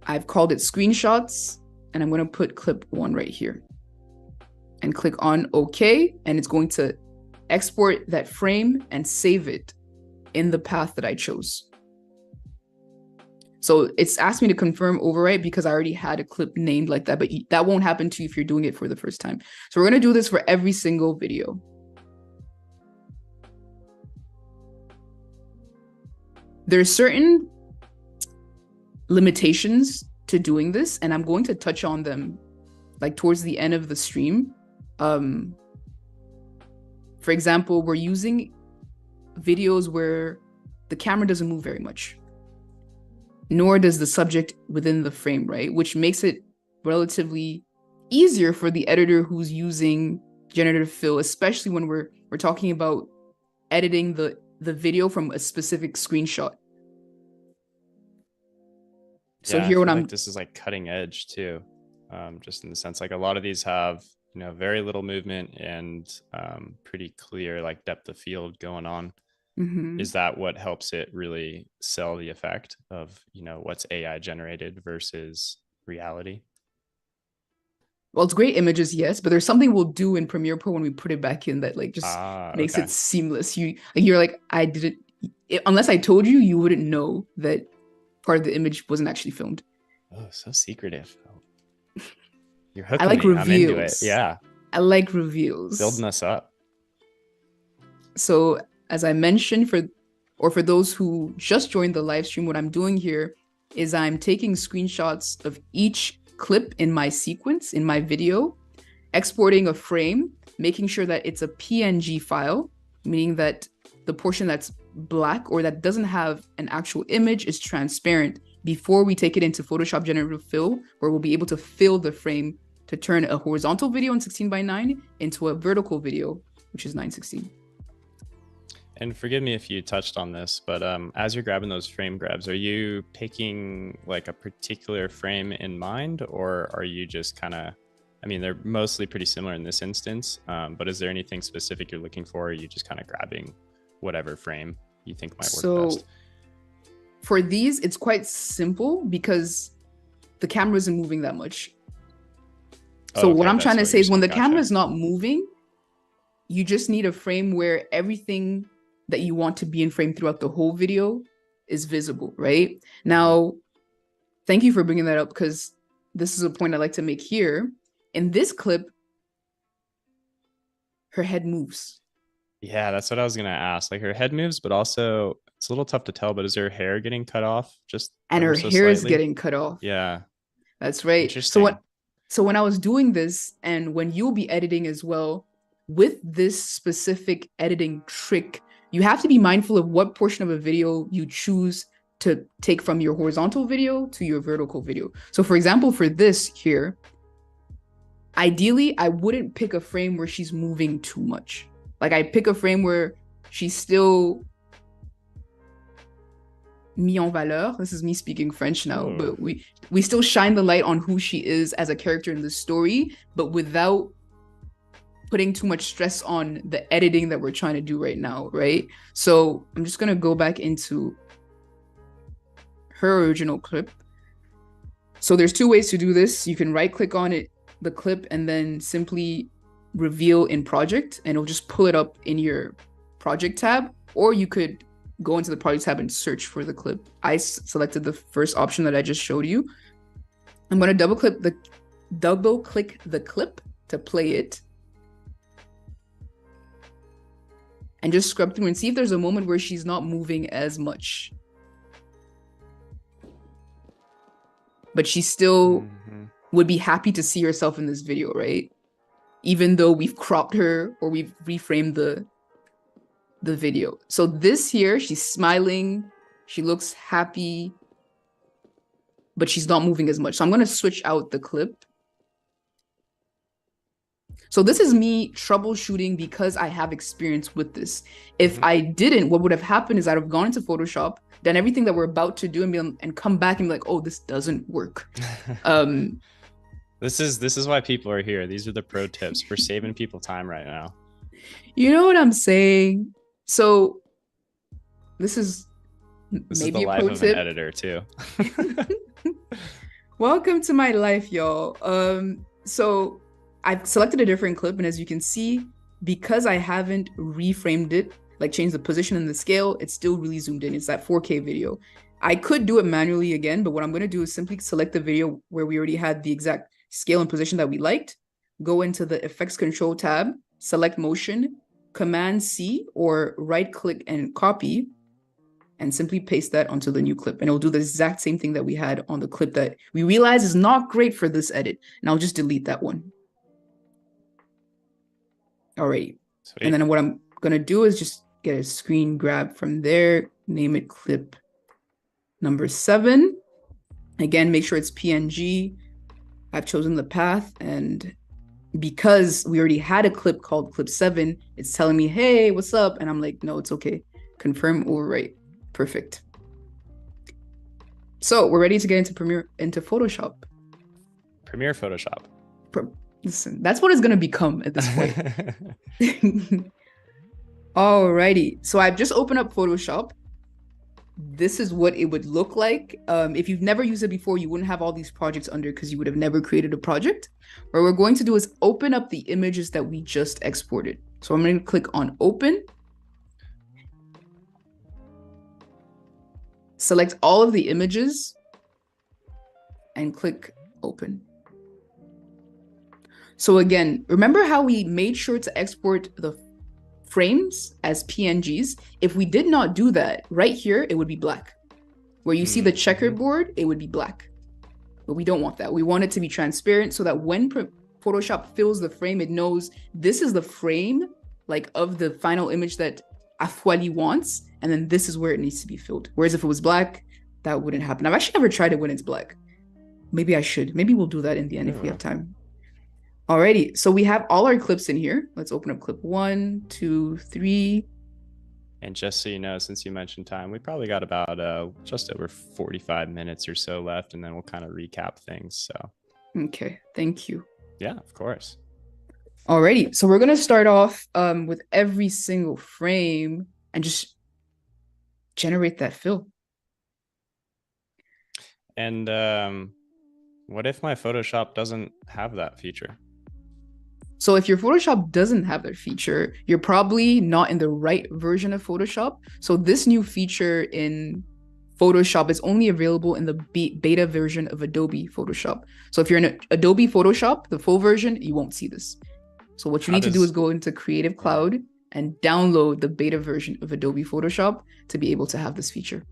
I've called it screenshots, and I'm going to put clip 1 right here and click on OK. And it's going to export that frame and save it in the path that I chose. So it's asked me to confirm overwrite because I already had a clip named like that, but that won't happen to you if you're doing it for the first time. So we're going to do this for every single video. There's certain limitations to doing this, and I'm going to touch on them like towards the end of the stream. For example, we're using videos where the camera doesn't move very much, nor does the subject within the frame, right? Which makes it relatively easier for the editor who's using generative fill, especially when we're talking about editing the video from a specific screenshot. So yeah, here what like this is like cutting edge too, just in the sense like a lot of these have, you know, very little movement and pretty clear like depth of field going on. Mm-hmm. Is that what helps it really sell the effect of, you know, what's AI generated versus reality? Well, it's great images, yes, but there's something we'll do in Premiere Pro when we put it back in that like just makes it seamless. You're like, I didn't, unless I told you, you wouldn't know that part of the image wasn't actually filmed. Oh, so secretive. You're hooking I like me. reveals. I'm into it. Yeah. I like reveals. Building us up. So as I mentioned, for those who just joined the live stream, what I'm doing here is I'm taking screenshots of each clip in my sequence, in my video, exporting a frame, making sure that it's a PNG file, meaning that the portion that's black or that doesn't have an actual image is transparent before we take it into Photoshop Generative Fill, where we'll be able to fill the frame to turn a horizontal video in 16:9 into a vertical video, which is 9:16. And forgive me if you touched on this, but as you're grabbing those frame grabs, are you picking like a particular frame in mind, or are you just kind of, I mean, they're mostly pretty similar in this instance, but is there anything specific you're looking for, or are you just kind of grabbing whatever frame you think might work best? For these, it's quite simple because the camera isn't moving that much. So what I'm trying to say is when the camera is not moving, you just need a frame where everything that you want to be in frame throughout the whole video is visible, right? Now, thank you for bringing that up because this is a point I like to make here. In this clip, her head moves. Yeah, that's what I was going to ask. Like her head moves, but also it's a little tough to tell, but is her hair getting cut off? And her hair is getting cut off. Yeah. That's right. Interesting. So when I was doing this and when you'll be editing as well, with this specific editing trick, you have to be mindful of what portion of a video you choose to take from your horizontal video to your vertical video. So for example, for this here, ideally, I wouldn't pick a frame where she's moving too much. Like I pick a frame where she's still mis en valeur. This is me speaking French now, but we still shine the light on who she is as a character in the story, but without putting too much stress on the editing that we're trying to do right now, right? So I'm just gonna go back into her original clip. So there's two ways to do this. You can right click on it, the clip, and then simply reveal in project, and it'll just pull it up in your project tab, or you could go into the project tab and search for the clip. I selected the first option that I just showed you. I'm going to double click the clip to play it, and just scrub through and see if there's a moment where she's not moving as much, but she still would be happy to see herself in this video, right? Even though we've cropped her or we've reframed the video. So this here, she's smiling, she looks happy, but she's not moving as much. So I'm going to switch out the clip. So this is me troubleshooting because I have experience with this. If I didn't, what would have happened is I'd have gone into Photoshop, done everything that we're about to do, and come back and be like, oh, this doesn't work. This is why people are here. These are the pro tips. We're saving people time right now. You know what I'm saying? So this is maybe the life of an editor too. Welcome to my life, y'all. So I've selected a different clip, and as you can see, because I haven't reframed it, like changed the position and the scale, it's still really zoomed in. It's that 4K video. I could do it manually again, but what I'm going to do is simply select the video where we already had the exact scale and position that we liked, go into the effects control tab, select motion, Command C, or right click and copy, and simply paste that onto the new clip. And it'll do the exact same thing that we had on the clip that we realize is not great for this edit. And I'll just delete that one. Alrighty. Sweet. And then what I'm going to do is just get a screen grab from there, name it clip number 7. Again, make sure it's PNG. I've chosen the path, and because we already had a clip called clip 7, it's telling me, hey, what's up? And I'm like, no, it's okay. Confirm, overwrite. Perfect. So we're ready to get into Photoshop. Premiere Photoshop. Listen, that's what it's going to become at this point. Alrighty. So I've just opened up Photoshop. This is what it would look like. If you've never used it before, you wouldn't have all these projects under because you would have never created a project. What we're going to do is open up the images that we just exported. So I'm going to click on open. Select all of the images and click open. So again, remember how we made sure to export the frames as PNGs? If we did not do that, right here, it would be black. Where you see the checkerboard, it would be black. But we don't want that. We want it to be transparent so that when Photoshop fills the frame, it knows this is the frame, like, of the final image that Afoali wants, and then this is where it needs to be filled. Whereas if it was black, that wouldn't happen. I've actually never tried it when it's black. Maybe I should. Maybe we'll do that in the end if we have time. Alrighty, so we have all our clips in here. Let's open up clip 1, 2, 3. And just so you know, since you mentioned time, we probably got about just over 45 minutes or so left, and then we'll kind of recap things. So, okay, thank you. Yeah, of course. Alrighty, so we're gonna start off with every single frame and just generate that fill. And what if my Photoshop doesn't have that feature? So if your Photoshop doesn't have that feature, you're probably not in the right version of Photoshop. So this new feature in Photoshop is only available in the beta version of Adobe Photoshop. So if you're in Adobe Photoshop, the full version, you won't see this. So what you need to do is go into Creative Cloud and download the beta version of Adobe Photoshop to be able to have this feature.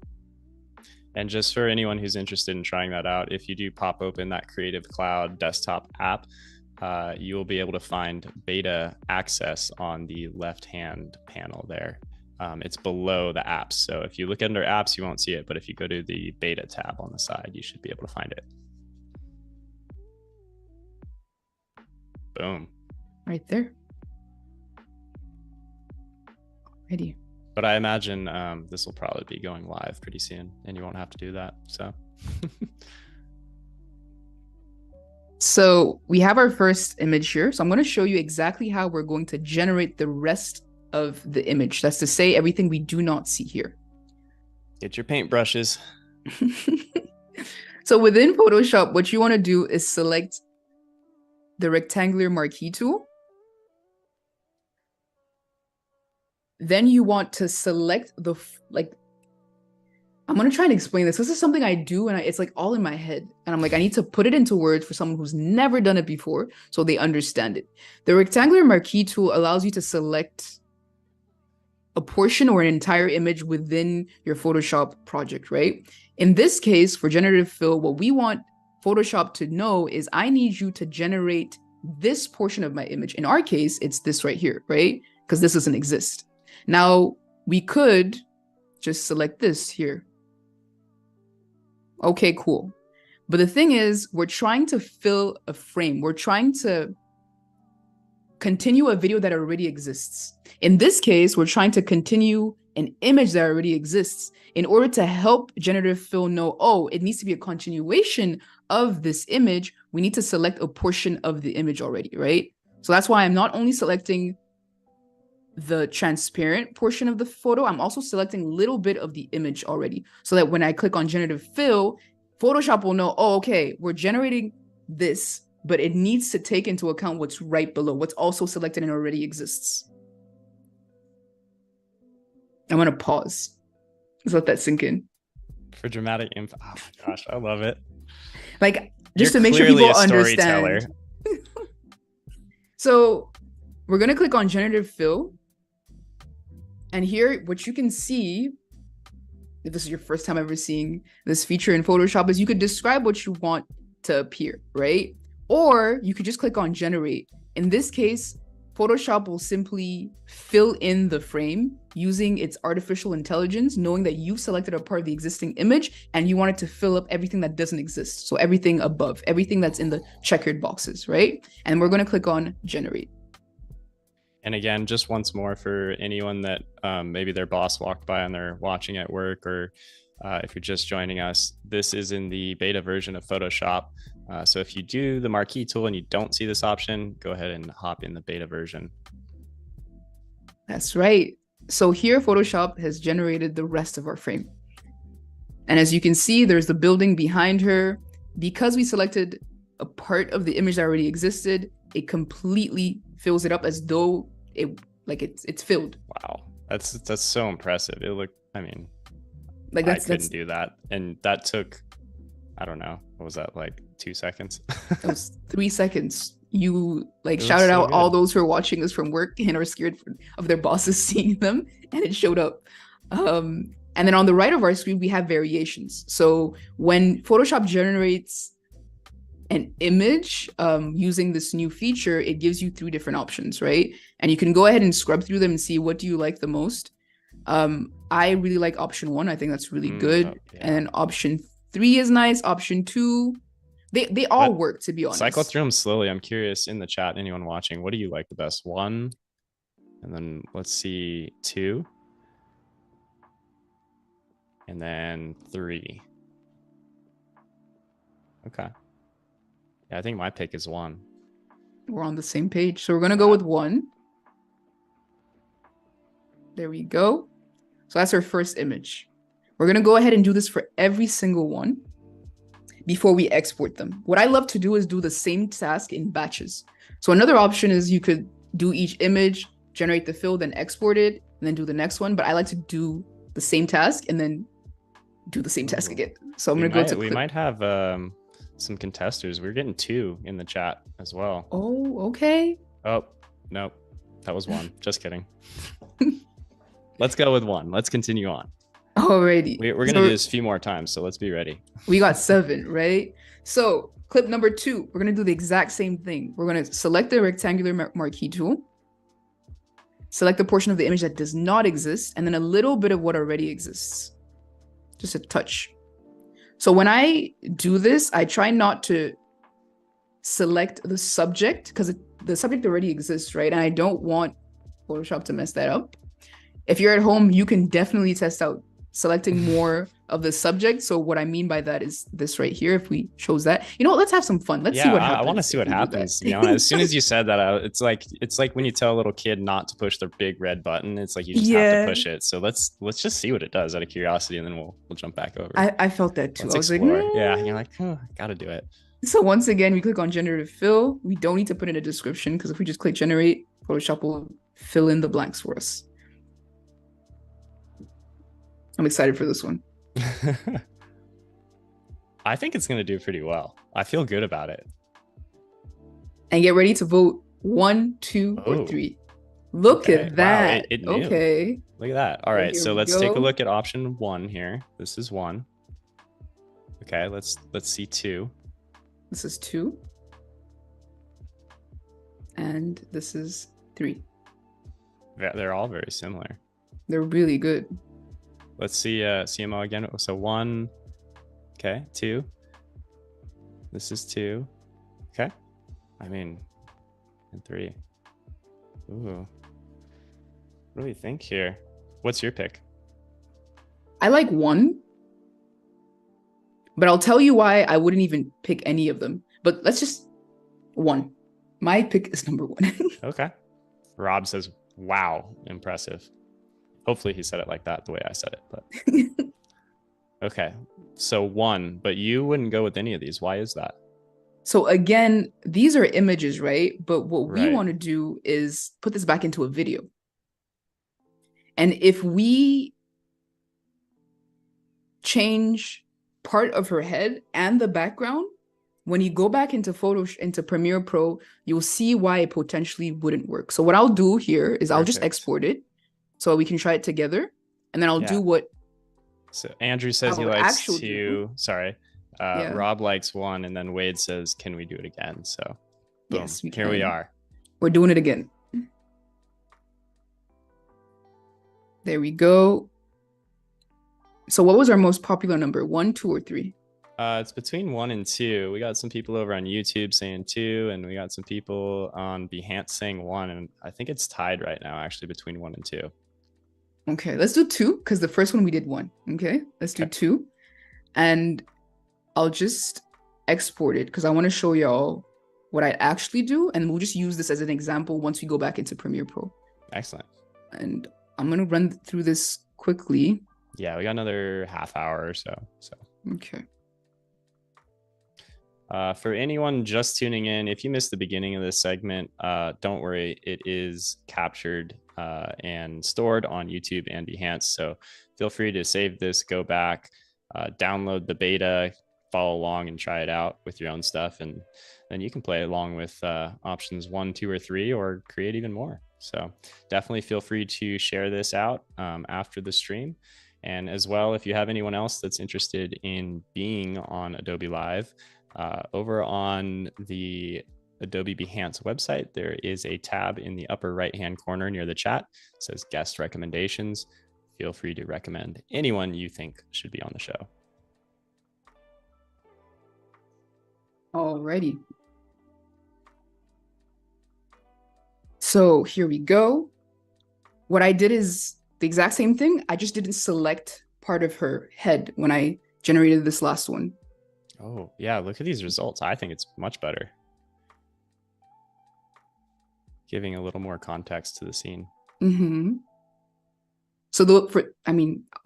And just for anyone who's interested in trying that out, if you do pop open that Creative Cloud desktop app, you will be able to find beta access on the left-hand panel there. It's below the apps. So if you look under apps, you won't see it. But if you go to the beta tab on the side, you should be able to find it. Boom. Right there. Ready. But I imagine this will probably be going live pretty soon and you won't have to do that. So. So we have our first image here. So I'm going to show you exactly how we're going to generate the rest of the image. That's to say everything we do not see here. Get your paintbrushes. So within Photoshop, what you want to do is select the rectangular marquee tool. Then you want to select the, I'm going to try and explain this. This is something I do and it's like all in my head. And I'm like, I need to put it into words for someone who's never done it before so they understand it. The rectangular marquee tool allows you to select a portion or an entire image within your Photoshop project, right? In this case, for generative fill, what we want Photoshop to know is I need you to generate this portion of my image. In our case, it's this right here, right? Because this doesn't exist. Now, we could just select this here. Okay, cool. But the thing is, we're trying to fill a frame. We're trying to continue a video that already exists. In this case, we're trying to continue an image that already exists in order to help generative fill know, oh, it needs to be a continuation of this image. We need to select a portion of the image already, right? So that's why I'm not only selecting the transparent portion of the photo, I'm also selecting a little bit of the image already, so that when I click on generative fill, Photoshop will know, oh, okay, we're generating this, but it needs to take into account what's right below, what's also selected and already exists. I'm gonna pause. Just let that sink in. For dramatic info. Oh my gosh, I love it. Like, just to make sure people understand. So we're gonna click on generative fill. And here, what you can see, if this is your first time ever seeing this feature in Photoshop, is you could describe what you want to appear, right? Or you could just click on generate. In this case, Photoshop will simply fill in the frame using its artificial intelligence, knowing that you've selected a part of the existing image and you want it to fill up everything that doesn't exist. So everything above, everything that's in the checkered boxes, right? And we're going to click on generate. And again, just once more for anyone that maybe their boss walked by and they're watching at work, or if you're just joining us, this is in the beta version of Photoshop. So if you do the marquee tool and you don't see this option, go ahead and hop in the beta version. That's right. So here Photoshop has generated the rest of our frame. And as you can see, there's the building behind her. Because we selected a part of the image that already existed, it completely fills it up as though it's filled. Wow, that's so impressive. It looked, I mean, like I couldn't do that, and that took, I don't know, what was that, like 2 seconds? It was 3 seconds. You shouted so out good. All those who are watching this from work and are scared of their bosses seeing them, and it showed up. And then on the right of our screen, we have variations. So when Photoshop generates an image using this new feature, it gives you 3 different options, right? And you can go ahead and scrub through them and see what do you like the most. I really like option 1. I think that's really good. Oh, yeah. And then option 3 is nice. Option 2, they all work, to be honest. Cycle through them slowly. I'm curious in the chat, anyone watching, what do you like the best? 1, and then let's see, 2, and then 3. Okay. Yeah, I think my pick is 1. We're on the same page. So we're going to go with 1. There we go. So that's our first image. We're going to go ahead and do this for every single one before we export them. What I love to do is do the same task in batches. So another option is you could do each image, generate the fill, then export it, and then do the next one. But I like to do the same task and then do the same task again. So I'm going to go to we might have some contesters. We're getting 2 in the chat as well. Oh, okay. Oh, no, that was 1. Just kidding. Let's go with 1. Let's continue on. Alrighty. We're going to do this a few more times, so let's be ready. We got 7, right? So Clip number 2, we're going to do the exact same thing. We're going to select the rectangular marquee tool, select the portion of the image that does not exist, and then a little bit of what already exists. Just a touch. So when I do this, I try not to select the subject because the subject already exists, right? And I don't want Photoshop to mess that up. If you're at home, you can definitely test out selecting more of the subject. So what I mean by that is this right here. If we chose that, you know what, let's have some fun. Let's see Yeah, what happens. I want to see what happens. To be honest, as soon as you said that, it's like when you tell a little kid not to push the big red button. It's like you just have to push it. So let's just see what it does out of curiosity, and then we'll jump back over. I felt that too. Let's I was explore. like, yeah, you're like, oh, I gotta do it. So once again, we click on generative fill. We don't need to put in a description because if we just click generate, Photoshop will fill in the blanks for us. I'm excited for this one. I think it's going to do pretty well. I feel good about it. And get ready to vote 1, 2, or 3. Look at that. Wow, okay. Look at that. All right, so let's take a look at option 1 here. This is 1. Okay, let's see 2. This is 2. And this is 3. Yeah, they're all very similar. They're really good. Let's see CMO again. So 1. Okay, 2. This is 2. Okay. I mean, and 3. Ooh. What do we think here? What's your pick? I like 1. But I'll tell you why I wouldn't even pick any of them. But let's just 1. My pick is number 1. Okay. Rob says, wow, impressive. Hopefully he said it like that the way I said it, but okay. So 1, but you wouldn't go with any of these. Why is that? So again, these are images, right? But what we want to do is put this back into a video. And if we change part of her head and the background, when you go back into Premiere Pro, you'll see why it potentially wouldn't work. So what I'll do here is I'll just export it so we can try it together. And then I'll do what. So Andrew says he likes 2. Sorry. Rob likes 1. And then Wade says, can we do it again? So boom, yes, here we are. We're doing it again. There we go. So what was our most popular number? 1, 2, or 3? It's between 1 and 2. We got some people over on YouTube saying 2, and we got some people on Behance saying 1. And I think it's tied right now, actually, between 1 and 2. Okay, let's do 2 because the first one we did 1. Okay, let's do 2. And I'll just export it because I want to show y'all what I actually do. And we'll just use this as an example once we go back into Premiere Pro. Excellent. And I'm going to run through this quickly. Yeah, we got another half hour or so. Okay. For anyone just tuning in, if you missed the beginning of this segment, don't worry. It is captured and stored on YouTube and Behance. So feel free to save this, go back, download the beta, follow along and try it out with your own stuff. And then you can play along with options 1, 2, or 3, or create even more. So definitely feel free to share this out after the stream. And as well, if you have anyone else that's interested in being on Adobe Live, over on the Adobe Behance website, there is a tab in the upper right-hand corner near the chat. It says guest recommendations. Feel free to recommend anyone you think should be on the show. Alrighty. So here we go. What I did is the exact same thing. I just didn't select part of her head when I generated this last one. Oh, yeah. Look at these results. I think it's much better. Giving a little more context to the scene. Mm-hmm. So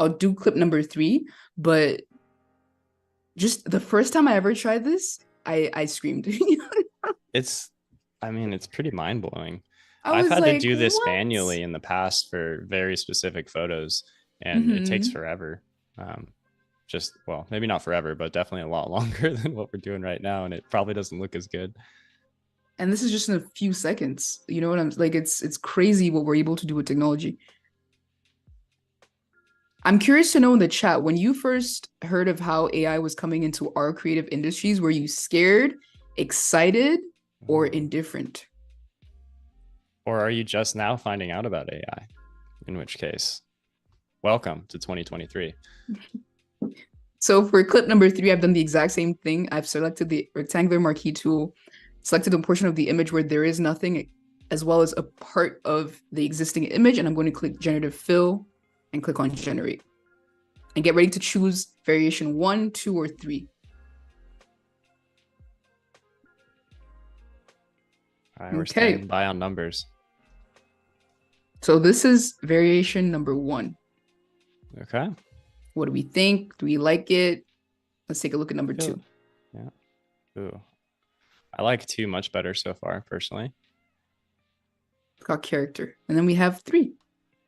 I'll do clip number 3, but just the first time I ever tried this, I screamed. It's pretty mind-blowing. I've had to do this manually in the past for very specific photos, and it takes forever. Well, maybe not forever, but definitely a lot longer than what we're doing right now, and it probably doesn't look as good. And this is just in a few seconds. You know what I'm like? It's crazy what we're able to do with technology. I'm curious to know in the chat, when you first heard of how AI was coming into our creative industries, were you scared, excited, or indifferent? Or are you just now finding out about AI? In which case, welcome to 2023. So for clip number 3, I've done the exact same thing. I've selected the rectangular marquee tool, selected a portion of the image where there is nothing, as well as a part of the existing image, and I'm going to click generative fill and click on generate. And get ready to choose variation 1, 2, or 3. All right, we're standing by on numbers. So this is variation number 1. Okay. What do we think? Do we like it? Let's take a look at number 2. Yeah. Ooh. I like 2 much better so far, personally. It's got character. And then we have 3.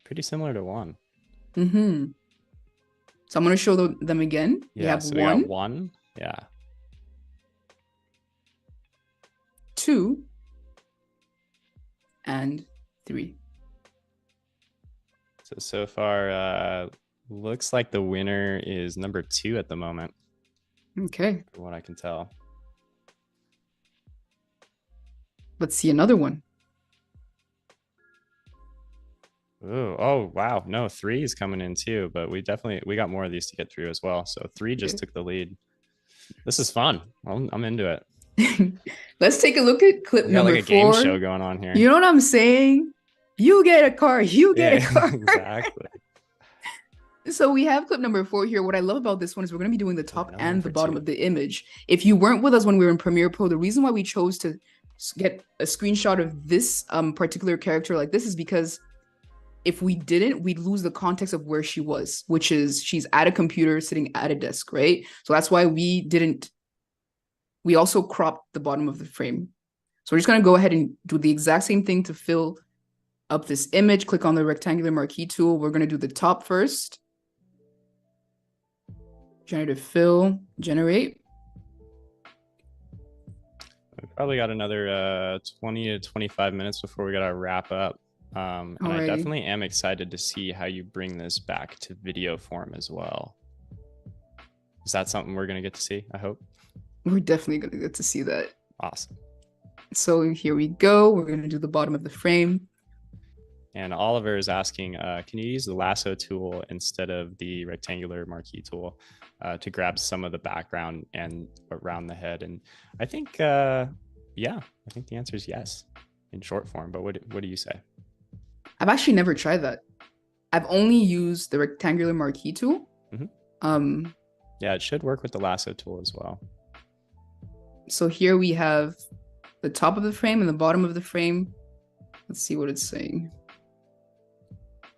Pretty similar to 1. Mm-hmm. So I'm going to show them again. Yeah, we have so 1. We got 1. Yeah. 2. And 3. So far, looks like the winner is number 2 at the moment. Okay. From what I can tell. Let's see another one. Ooh, oh, wow. No, 3 is coming in too, but we got more of these to get through as well. So 3 just took the lead. This is fun. I'm into it. Let's take a look at clip number 4. Like a game show going on here. You know what I'm saying? You get a car. You get a car. Exactly. So we have clip number 4 here. What I love about this one is we're going to be doing the top and the bottom of the image. If you weren't with us when we were in Premiere Pro, the reason why we chose to get a screenshot of this particular character like this is because if we didn't, we'd lose the context of where she was, which is she's at a computer sitting at a desk, right? So that's why we didn't. We also cropped the bottom of the frame. So we're just going to go ahead and do the exact same thing to fill up this image. Click on the rectangular marquee tool. We're going to do the top first. Generative fill, generate. We probably got another 20 to 25 minutes before we got to wrap up. And I definitely am excited to see how you bring this back to video form as well. Is that something we're going to get to see? I hope. We're definitely going to get to see that. Awesome. So here we go. We're going to do the bottom of the frame. And Oliver is asking, can you use the lasso tool instead of the rectangular marquee tool to grab some of the background and around the head? And I think, yeah, I think the answer is yes in short form. But what do you say? I've actually never tried that. I've only used the rectangular marquee tool. Mm-hmm. Yeah, it should work with the lasso tool as well. So here we have the top of the frame and the bottom of the frame. Let's see what it's saying.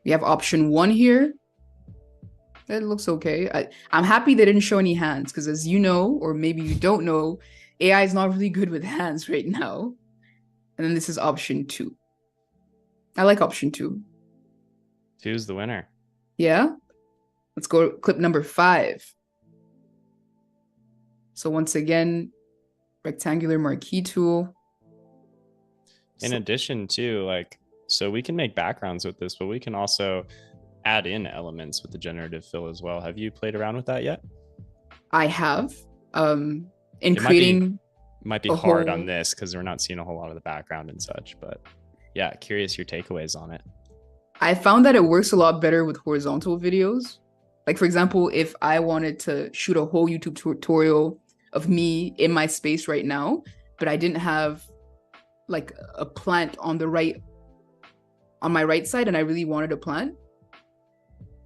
We have option 1 here. That looks okay. I'm happy they didn't show any hands because as you know, or maybe you don't know, AI is not really good with hands right now. And then this is option 2. I like option 2. 2's the winner. Yeah. Let's go to clip number 5. So once again, rectangular marquee tool. In addition to like, so we can make backgrounds with this, but we can also add in elements with the generative fill as well. Have you played around with that yet? I have. In creating might be hard on this because we're not seeing a whole lot of the background and such, but yeah, curious your takeaways on it. I found that it works a lot better with horizontal videos. Like for example, if I wanted to shoot a whole YouTube tutorial of me in my space right now, but I didn't have like a plant on my right side and I really wanted a plant,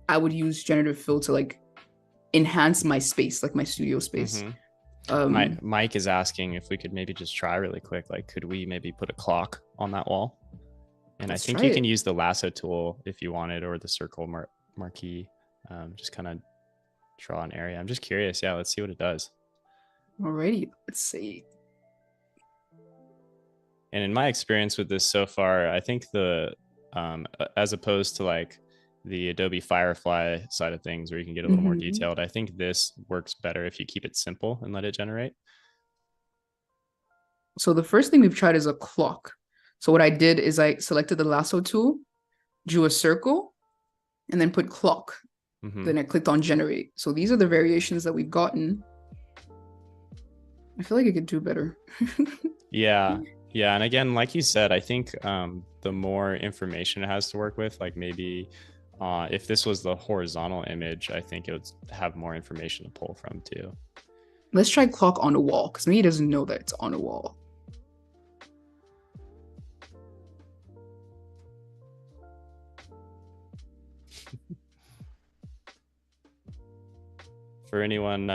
I would use generative fill to like enhance my space, like my studio space. Mm-hmm. Mike is asking if we could maybe just try really quick, like could we maybe put a clock on that wall? And I think you can use the lasso tool if you wanted, or the circle marquee, just kind of draw an area. I'm just curious. Yeah, let's see what it does. Alrighty, let's see. And in my experience with this so far, I think as opposed to like the Adobe Firefly side of things where you can get a little more detailed, I think this works better if you keep it simple and let it generate. So the first thing we've tried is a clock. So what I did is I selected the lasso tool, drew a circle, and then put clock. Mm-hmm. Then I clicked on generate. So these are the variations that we've gotten. I feel like I could do better. Yeah. Yeah. And again, like you said, I think the more information it has to work with, like maybe if this was the horizontal image, I think it would have more information to pull from too. Let's try clock on a wall, because maybe he doesn't know that it's on a wall. For anyone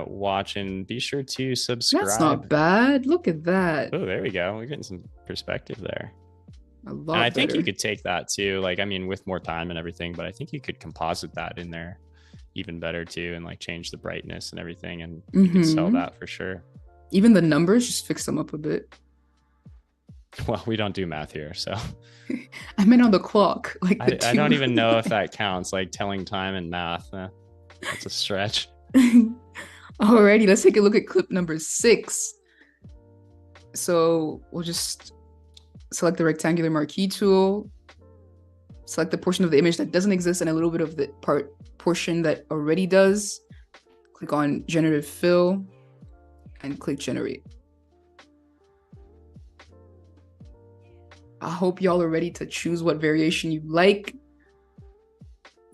watching, be sure to That's not subscribe. bad. Look at that. Oh, there we go. We're getting some perspective there. A And I lot think you better. could take that too. Like, I mean, with more time and everything, but I think you could composite that in there even better too, and like change the brightness and everything. And you could sell that for sure. Even the numbers, just fix them up a bit. Well, we don't do math here, so I meant on the clock, like the I don't two. even know if that counts. Like telling time in math, that's a stretch. Alrighty, let's take a look at clip number 6. So we'll just select the rectangular marquee tool, select the portion of the image that doesn't exist and a little bit of the portion that already does. Click on generative fill and click generate. I hope y'all are ready to choose what variation you like.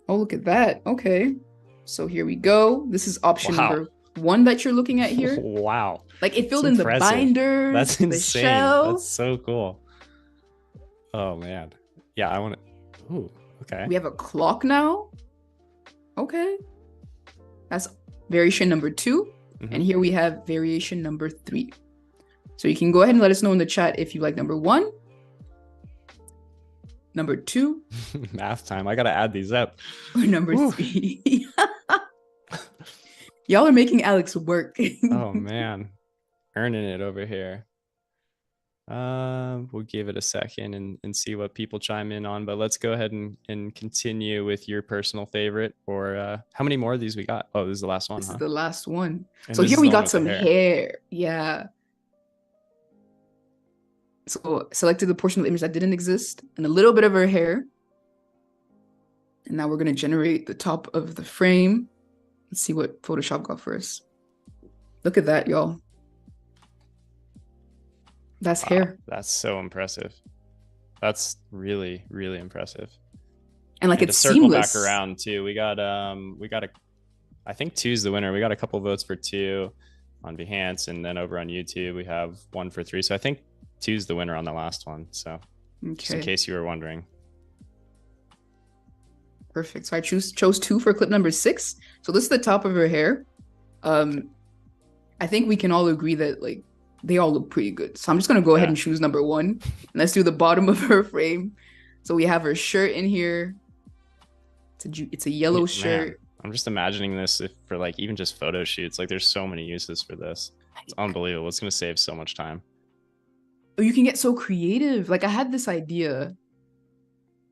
Oh, look at that. Okay. So here we go. This is option number 1 that you're looking at here. Wow. Like it filled in the binder. That's insane. The shell. That's so cool. Oh man. Yeah, I want to. Ooh, okay. We have a clock now. Okay. That's variation number 2. Mm-hmm. And here we have variation number 3. So you can go ahead and let us know in the chat if you like number 1, number 2. Math time. I got to add these up. Or number 3. Y'all are making Alex work. Oh man. Earning it over here. We'll give it a second and see what people chime in on, but let's go ahead and continue with your personal favorite. Or how many more of these we got? Oh, this is the last one. This is the last one. And so here we got some hair. Yeah. So selected the portion of the image that didn't exist and a little bit of her hair. And now we're going to generate the top of the frame. Let's see what Photoshop got for us. Look at that, y'all. That's hair. That's so impressive. That's really, really impressive. And like it's circle seamless. Back around too. We got I think 2's the winner. We got a couple votes for 2 on Behance, and then over on YouTube we have 1 for 3. So I think 2's the winner on the last one. So just in case you were wondering. Perfect. So I chose 2 for clip number 6. So this is the top of her hair. I think we can all agree that like they all look pretty good. So I'm just gonna go ahead and choose number 1. And let's do the bottom of her frame. So we have her shirt in here. It's a yellow shirt. Man, I'm just imagining this for like even just photo shoots. Like there's so many uses for this. It's unbelievable. It's gonna save so much time. Oh, you can get so creative. Like I had this idea,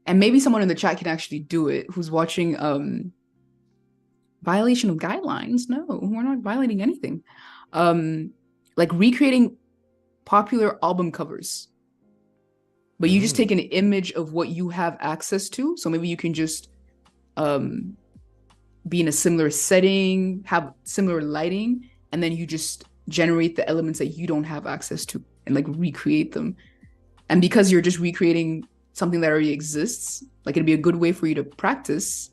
and maybe someone in the chat can actually do it who's watching violation of guidelines. No, we're not violating anything. Like recreating popular album covers, but you just take an image of what you have access to. So maybe you can just be in a similar setting, have similar lighting, and then you just generate the elements that you don't have access to and like recreate them. And because you're just recreating something that already exists, like it'd be a good way for you to practice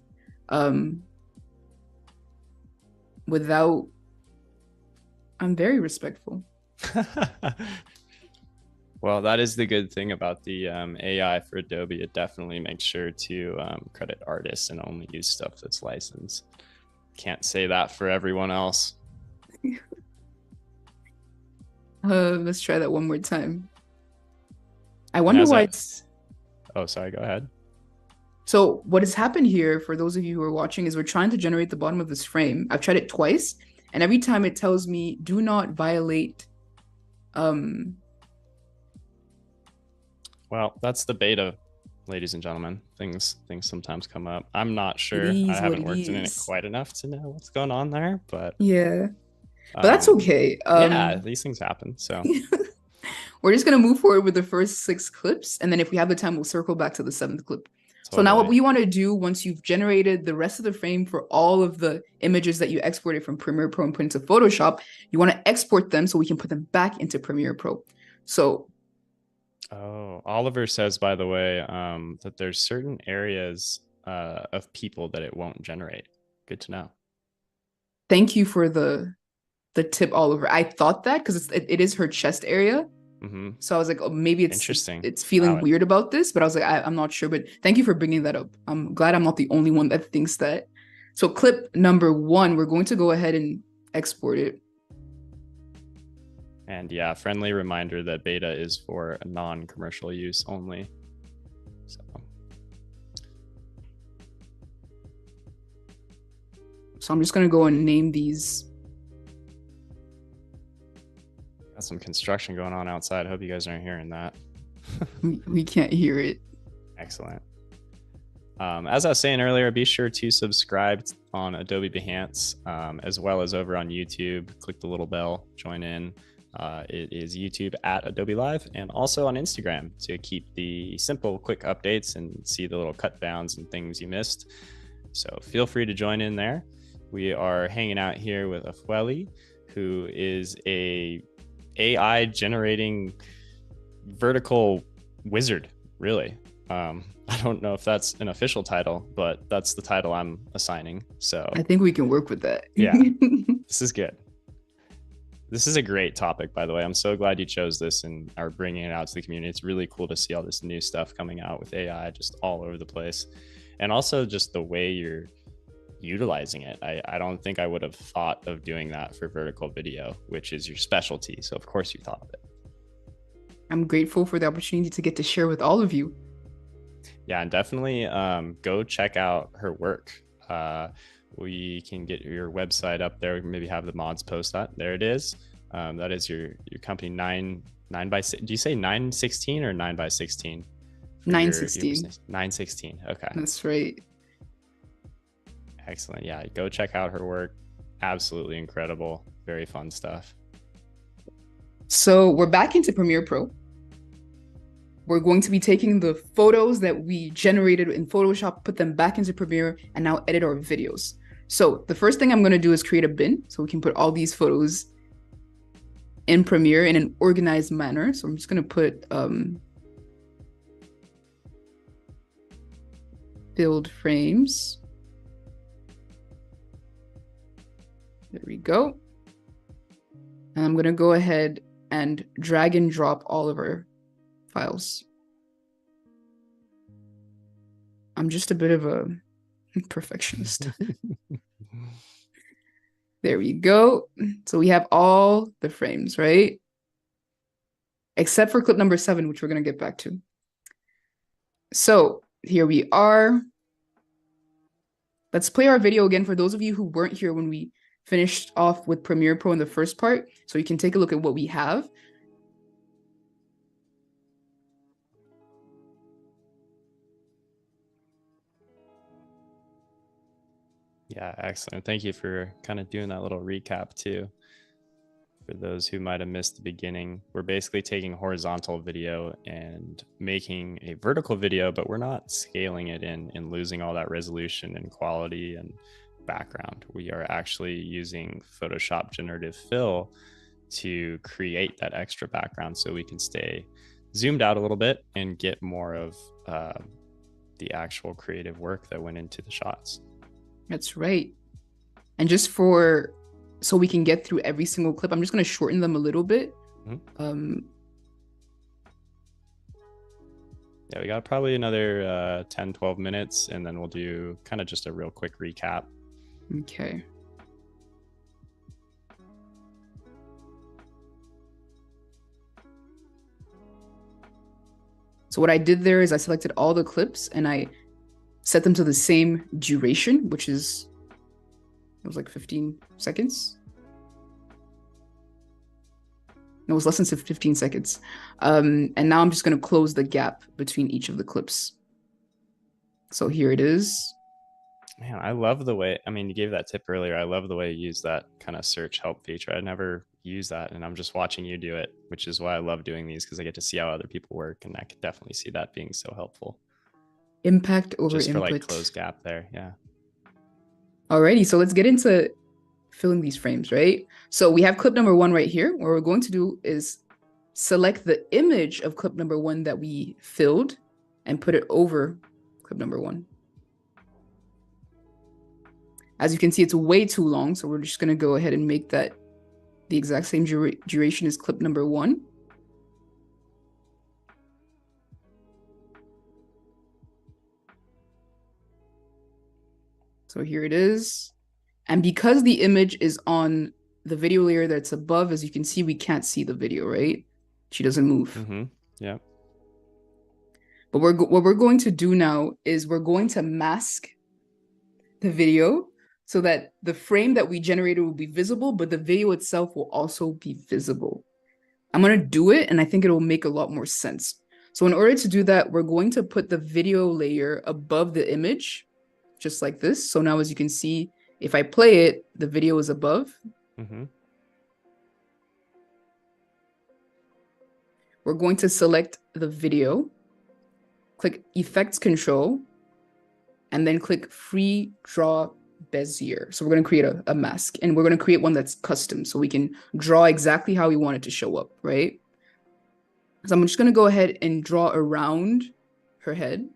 without. I'm very respectful. Well, that is the good thing about the AI for Adobe. It definitely makes sure to credit artists and only use stuff that's licensed. Can't say that for everyone else. Let's try that one more time. I wonder why it's... Oh, sorry, go ahead. So what has happened here, for those of you who are watching, is we're trying to generate the bottom of this frame. I've tried it twice, and every time it tells me, do not violate... Well, that's the beta, ladies and gentlemen. Things sometimes come up. I'm not sure. I haven't worked in it quite enough to know what's going on there, but... Yeah. But that's okay. Yeah, these things happen, so... We're just going to move forward with the first 6 clips, and then if we have the time, we'll circle back to the 7th clip. So now what Totally. we want to do once you've generated the rest of the frame for all of the images that you exported from Premiere Pro and put into Photoshop, you want to export them so we can put them back into Premiere Pro. So Oh, Oliver says, by the way, that there's certain areas of people that it won't generate. Good to know. thank you for the tip, Oliver. I thought that because it is her chest area. Mm-hmm. So I was like, oh, maybe Interesting. it's feeling Wow. weird about this, but I was like, I'm not sure. But thank you for bringing that up. I'm glad I'm not the only one that thinks that. So clip number 1, we're going to go ahead and export it. And yeah, friendly reminder that beta is for non-commercial use only. So I'm just gonna go and name these. Got some construction going on outside. I hope you guys aren't hearing that. We can't hear it. Excellent. As I was saying earlier, be sure to subscribe on Adobe Behance, as well as over on YouTube. Click the little bell, join in. It is YouTube at Adobe Live, and also on Instagram to keep the simple, quick updates and see the little cut downs and things you missed. So feel free to join in there. We are hanging out here with Afoali, who is a AI generating vertical wizard, really. I don't know if that's an official title, but that's the title I'm assigning. So I think we can work with that. Yeah, this is good. This is a great topic, by the way. I'm so glad you chose this and are bringing it out to the community. It's really cool to see all this new stuff coming out with AI just all over the place. And also just the way you're utilizing it. I don't think I would have thought of doing that for vertical video, which is your specialty. So of course you thought of it. I'm grateful for the opportunity to get to share with all of you. Yeah, and definitely go check out her work. We can get your website up there. We can maybe have the mods post that. There it is. That is your company 9 by. Do you say 916 or 9 by 16? 916. 916. Okay. That's right. Excellent. Yeah, go check out her work. Absolutely incredible. Very fun stuff. So we're back into Premiere Pro. We're going to be taking the photos that we generated in Photoshop, put them back into Premiere, and now edit our videos. So the first thing I'm going to do is create a bin so we can put all these photos in Premiere in an organized manner. So I'm just going to put build frames. There we go. And I'm going to go ahead and drag and drop all of our files. I'm just a bit of a perfectionist. There we go. So we have all the frames, right? Except for clip number 7, which we're going to get back to. So here we are. Let's play our video again for those of you who weren't here when we finished off with Premiere Pro in the first part, so you can take a look at what we have. Yeah, excellent. Thank you for kind of doing that little recap too. For those who might have missed the beginning, we're basically taking horizontal video and making a vertical video, but we're not scaling it in and losing all that resolution and quality and background. We are actually using Photoshop generative fill to create that extra background so we can stay zoomed out a little bit and get more of the actual creative work that went into the shots. That's right. And just so we can get through every single clip, I'm just going to shorten them a little bit. Mm-hmm. Yeah, we got probably another 10, 12 minutes, and then we'll do kind of just a real quick recap. Okay. So what I did there is I selected all the clips and I set them to the same duration, which is, it was like 15 seconds. No, it was less than 15 seconds. And now I'm just going to close the gap between each of the clips. So here it is. Man, I love the way, I mean, you gave that tip earlier. I love the way you use that kind of search help feature. I never use that, and I'm just watching you do it, which is why I love doing these, because I get to see how other people work, and I could definitely see that being so helpful. Impact over just for like input. close gap there. Yeah. Alrighty, so let's get into filling these frames, right? So we have clip number 1 right here. What we're going to do is select the image of clip number 1 that we filled and put it over clip number 1. As you can see, it's way too long, so we're just going to go ahead and make that the exact same duration as clip number 1. So here it is. And because the image is on the video layer that's above, as you can see, we can't see the video, right? She doesn't move. Yeah. But what we're going to do now is we're going to mask the video so that the frame that we generated will be visible, but the video itself will also be visible. I'm going to do it, and I think it'll make a lot more sense. So in order to do that, we're going to put the video layer above the image, just like this. So now, as you can see, if I play it, the video is above. We're going to select the video, click Effects Control, and then click Free Draw Bezier. So we're going to create a mask, and we're going to create one that's custom so we can draw exactly how we want it to show up, right? So I'm just going to go ahead and draw around her head.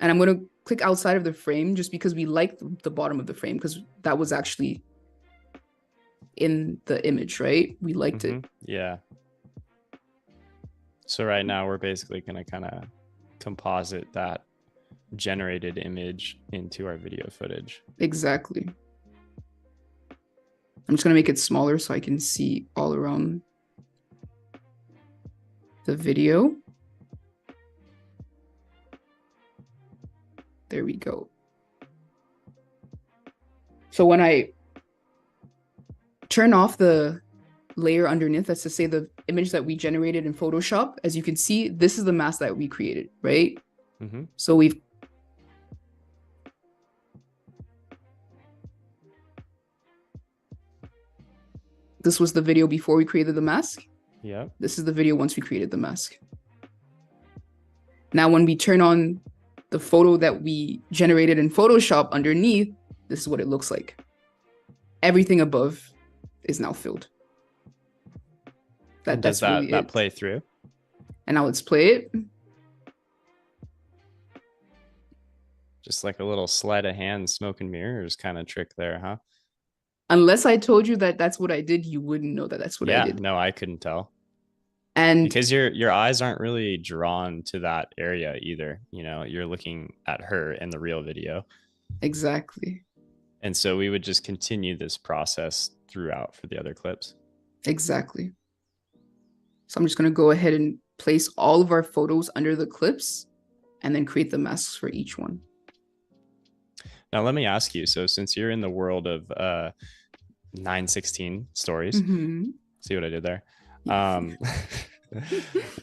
And I'm going to click outside of the frame just because we like the bottom of the frame, because that was actually in the image, right? We liked it. Yeah. So right now we're basically going to kind of composite that generated image into our video footage. Exactly. I'm just going to make it smaller so I can see all around the video. There we go. So when I turn off the layer underneath, that's to say the image that we generated in Photoshop, as you can see, this is the mask that we created, right? So this was the video before we created the mask. Yeah. This is the video once we created the mask. Now, when we turn on the photo that we generated in Photoshop underneath, this is what it looks like. Everything above is now filled. Does really that play through? And now let's play it. Just like a little sleight of hand, smoke and mirrors kind of trick there, huh? Unless I told you that that's what I did, you wouldn't know that that's what I did. No, I couldn't tell. And because your eyes aren't really drawn to that area either. You know, you're looking at her in the real video. Exactly. And so we would just continue this process throughout for the other clips. Exactly. So I'm just going to go ahead and place all of our photos under the clips and then create the masks for each one. Now, let me ask you. So since you're in the world of 9:16 stories, see what I did there?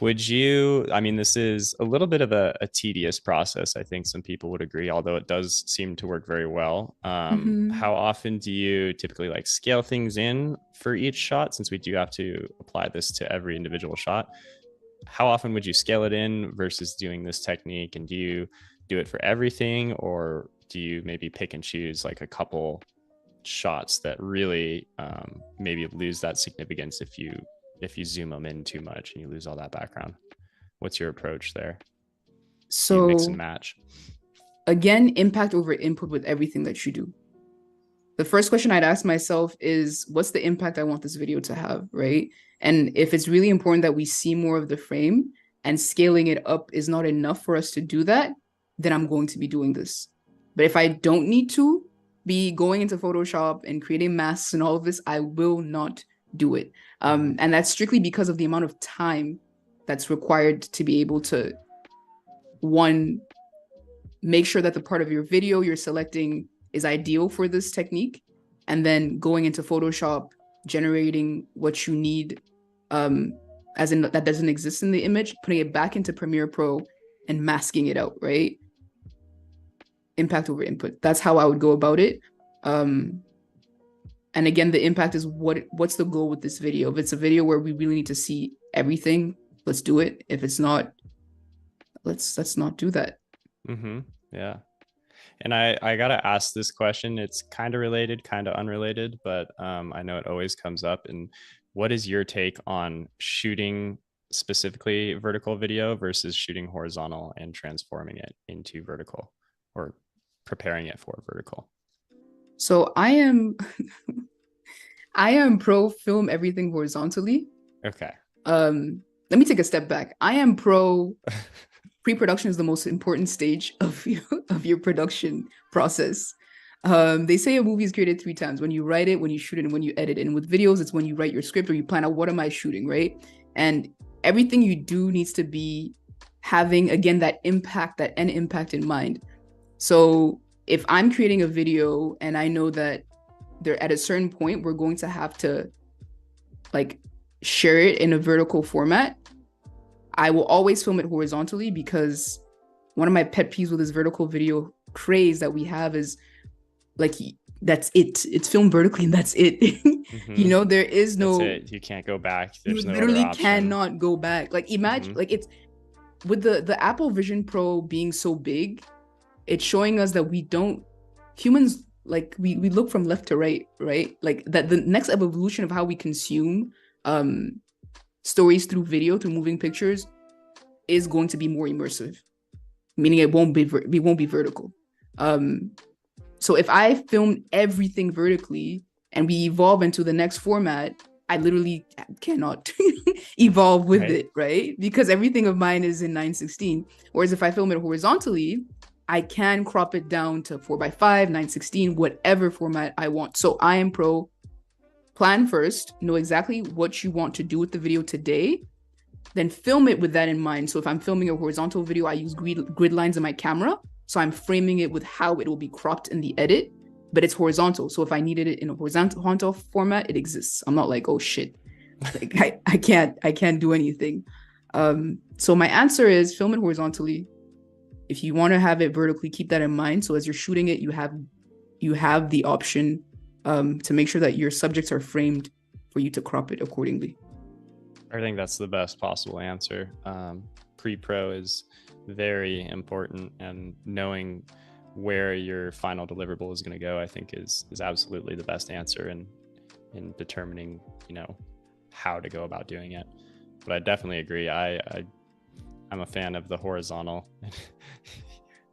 Would you, I mean, this is a little bit of a tedious process. I think some people would agree, although it does seem to work very well. How often do you typically like scale things in for each shot, since we do have to apply this to every individual shot? How often would you scale it in versus doing this technique? And do you do it for everything, or do you maybe pick and choose like a couple shots that really maybe lose that significance if you zoom them in too much and you lose all that background? What's your approach there? So you mix and match. Again, impact over input with everything that you do. The first question I'd ask myself is, what's the impact I want this video to have, right? And if it's really important that we see more of the frame and scaling it up is not enough for us to do that, then I'm going to be doing this. But if I don't need to be going into Photoshop and creating masks and all of this, I will not do it. And that's strictly because of the amount of time that's required to be able to, one, make sure that the part of your video you're selecting is ideal for this technique, and then going into Photoshop, generating what you need, as in that doesn't exist in the image, putting it back into Premiere Pro and masking it out, right? Impact over input. That's how I would go about it. And again, the impact is what's the goal with this video? If it's a video where we really need to see everything, let's do it. If it's not, let's not do that. Mm-hmm. Yeah. And I gotta ask this question. It's kind of related, kind of unrelated, but I know it always comes up. And what is your take on shooting specifically vertical video versus shooting horizontal and transforming it into vertical or preparing it for vertical? So I am pro film everything horizontally. Okay. Let me take a step back. I am pro pre-production is the most important stage of of your production process. They say a movie is created three times: when you write it, when you shoot it, and when you edit it. And with videos, it's when you write your script or you plan out what am I shooting, right? And everything you do needs to be having again that impact, that end impact in mind. So if I'm creating a video and I know that they're at a certain point, we're going to have to like share it in a vertical format. I will always film it horizontally because one of my pet peeves with this vertical video craze that we have is like that's it. It's filmed vertically and that's it. Mm-hmm. There is That's no, it. You can't go back. you There's no other literally option. cannot go back. Like imagine Mm-hmm. like it's with the Apple Vision Pro being so big, it's showing us that we don't humans like we look from left to right, right? Like that the next evolution of how we consume um stories through video, through moving pictures is going to be more immersive, meaning it won't be vertical. Um, so if I film everything vertically and we evolve into the next format, I literally cannot evolve with Right. it, right? Because everything of mine is in 916. Whereas if I film it horizontally, I can crop it down to 4:5, 916, whatever format I want. So I am pro plan first, know exactly what you want to do with the video today, then film it with that in mind. So if I'm filming a horizontal video, I use grid lines in my camera. So I'm framing it with how it will be cropped in the edit, but it's horizontal. So if I needed it in a horizontal format, it exists. I'm not like, oh shit, like I can't do anything. So my answer is film it horizontally. If you want to have it vertically, keep that in mind. So as you're shooting it, you have the option to make sure that your subjects are framed for you to crop it accordingly. I think that's the best possible answer. Pre-pro is very important, and knowing where your final deliverable is going to go, I think is absolutely the best answer in determining, how to go about doing it. But I definitely agree. I'm a fan of the horizontal.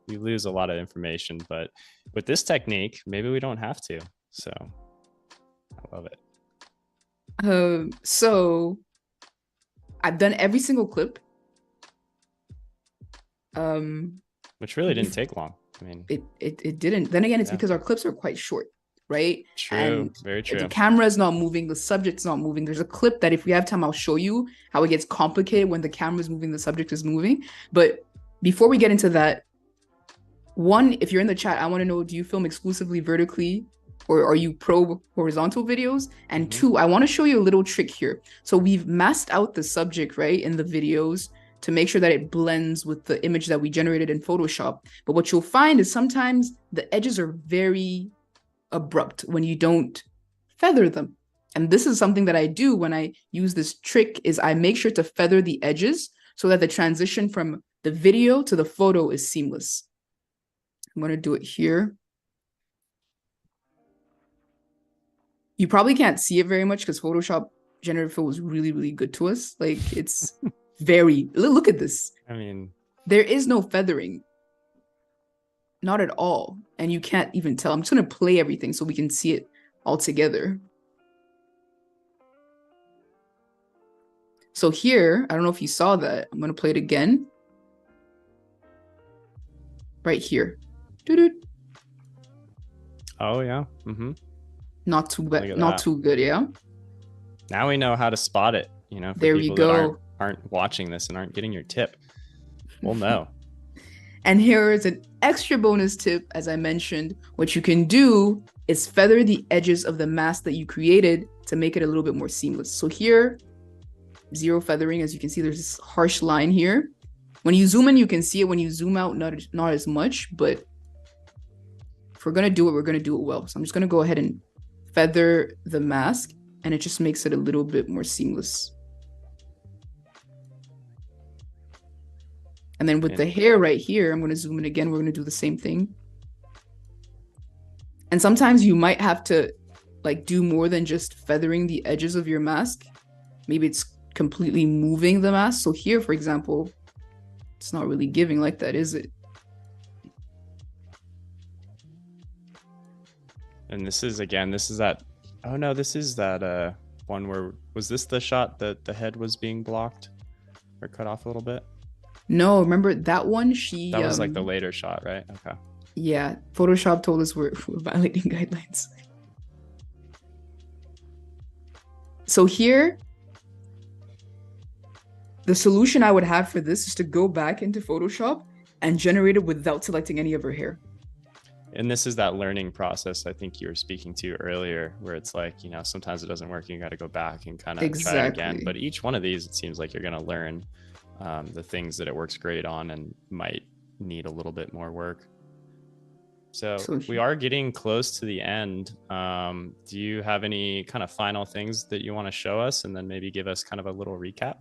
You lose a lot of information, but with this technique, maybe we don't have to. So I love it. So I've done every single clip. Um, Which really didn't take long. I mean, it didn't. Then again, it's yeah, because our clips are quite short, right? true, And very the true. camera is not moving, the subject's not moving. There's a clip that if we have time, I'll show you how it gets complicated when the camera is moving, the subject is moving. But before we get into that, one, if you're in the chat, I want to know, do you film exclusively vertically or are you pro horizontal videos? And Mm-hmm. two, I want to show you a little trick here. So we've masked out the subject, right, in the videos to make sure that it blends with the image that we generated in Photoshop. But what you'll find is sometimes the edges are very abrupt when you don't feather them. And this is something that I do when I use this trick is I make sure to feather the edges so that the transition from the video to the photo is seamless. I'm going to do it here. You probably can't see it very much because Photoshop generative fill was really, really good to us. Like it's very, look at this. I mean, There is no feathering, not at all. And you can't even tell. I'm just going to play everything so we can see it all together. So here, I don't know if you saw that. I'm going to play it again. Right here. Doo-doo. oh yeah. Mm-hmm. Not too Look bad. at Not that. too good, yeah? Now we know how to spot it, for There we people that aren't go. aren't watching this and aren't getting your tip. We'll know. And here is an extra bonus tip. As I mentioned, what you can do is feather the edges of the mask that you created to make it a little bit more seamless. So here, zero feathering. As you can see, there's this harsh line here. When you zoom in, you can see it. When you zoom out, not as much, but if we're gonna do it, we're gonna do it well. So I'm just gonna go ahead and feather the mask, and it just makes it a little bit more seamless. And then with the hair right here, I'm going to zoom in again. We're going to do the same thing. And sometimes you might have to like do more than just feathering the edges of your mask. Maybe it's completely moving the mask. So here, for example, it's not really giving like that, is it? And this is that, oh no, this is that one where, was this the shot that the head was being blocked or cut off a little bit? No, remember that one? That was like the later shot, right? Okay. Yeah, Photoshop told us we're violating guidelines. So here, the solution I would have for this is to go back into Photoshop and generate it without selecting any of her hair. And this is that learning process I think you were speaking to earlier, where it's like, sometimes it doesn't work. You got to go back and kind of try it again. But each one of these, it seems like you're going to learn the things that it works great on and might need a little bit more work. So we are getting close to the end. Do you have any kind of final things that you want to show us, and then maybe give us kind of a little recap?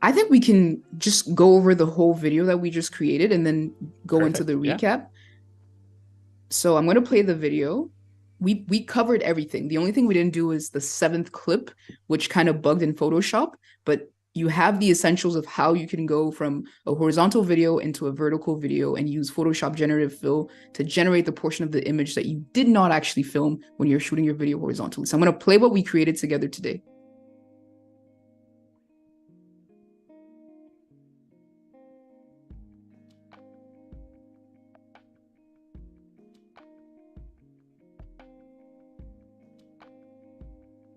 I think we can just go over the whole video that we just created and then go into the recap. Yeah. So I'm going to play the video. We covered everything. The only thing we didn't do is the 7th clip, which kind of bugged in Photoshop, but you have the essentials of how you can go from a horizontal video into a vertical video and use Photoshop generative fill to generate the portion of the image that you did not actually film when you're shooting your video horizontally. So I'm going to play what we created together today.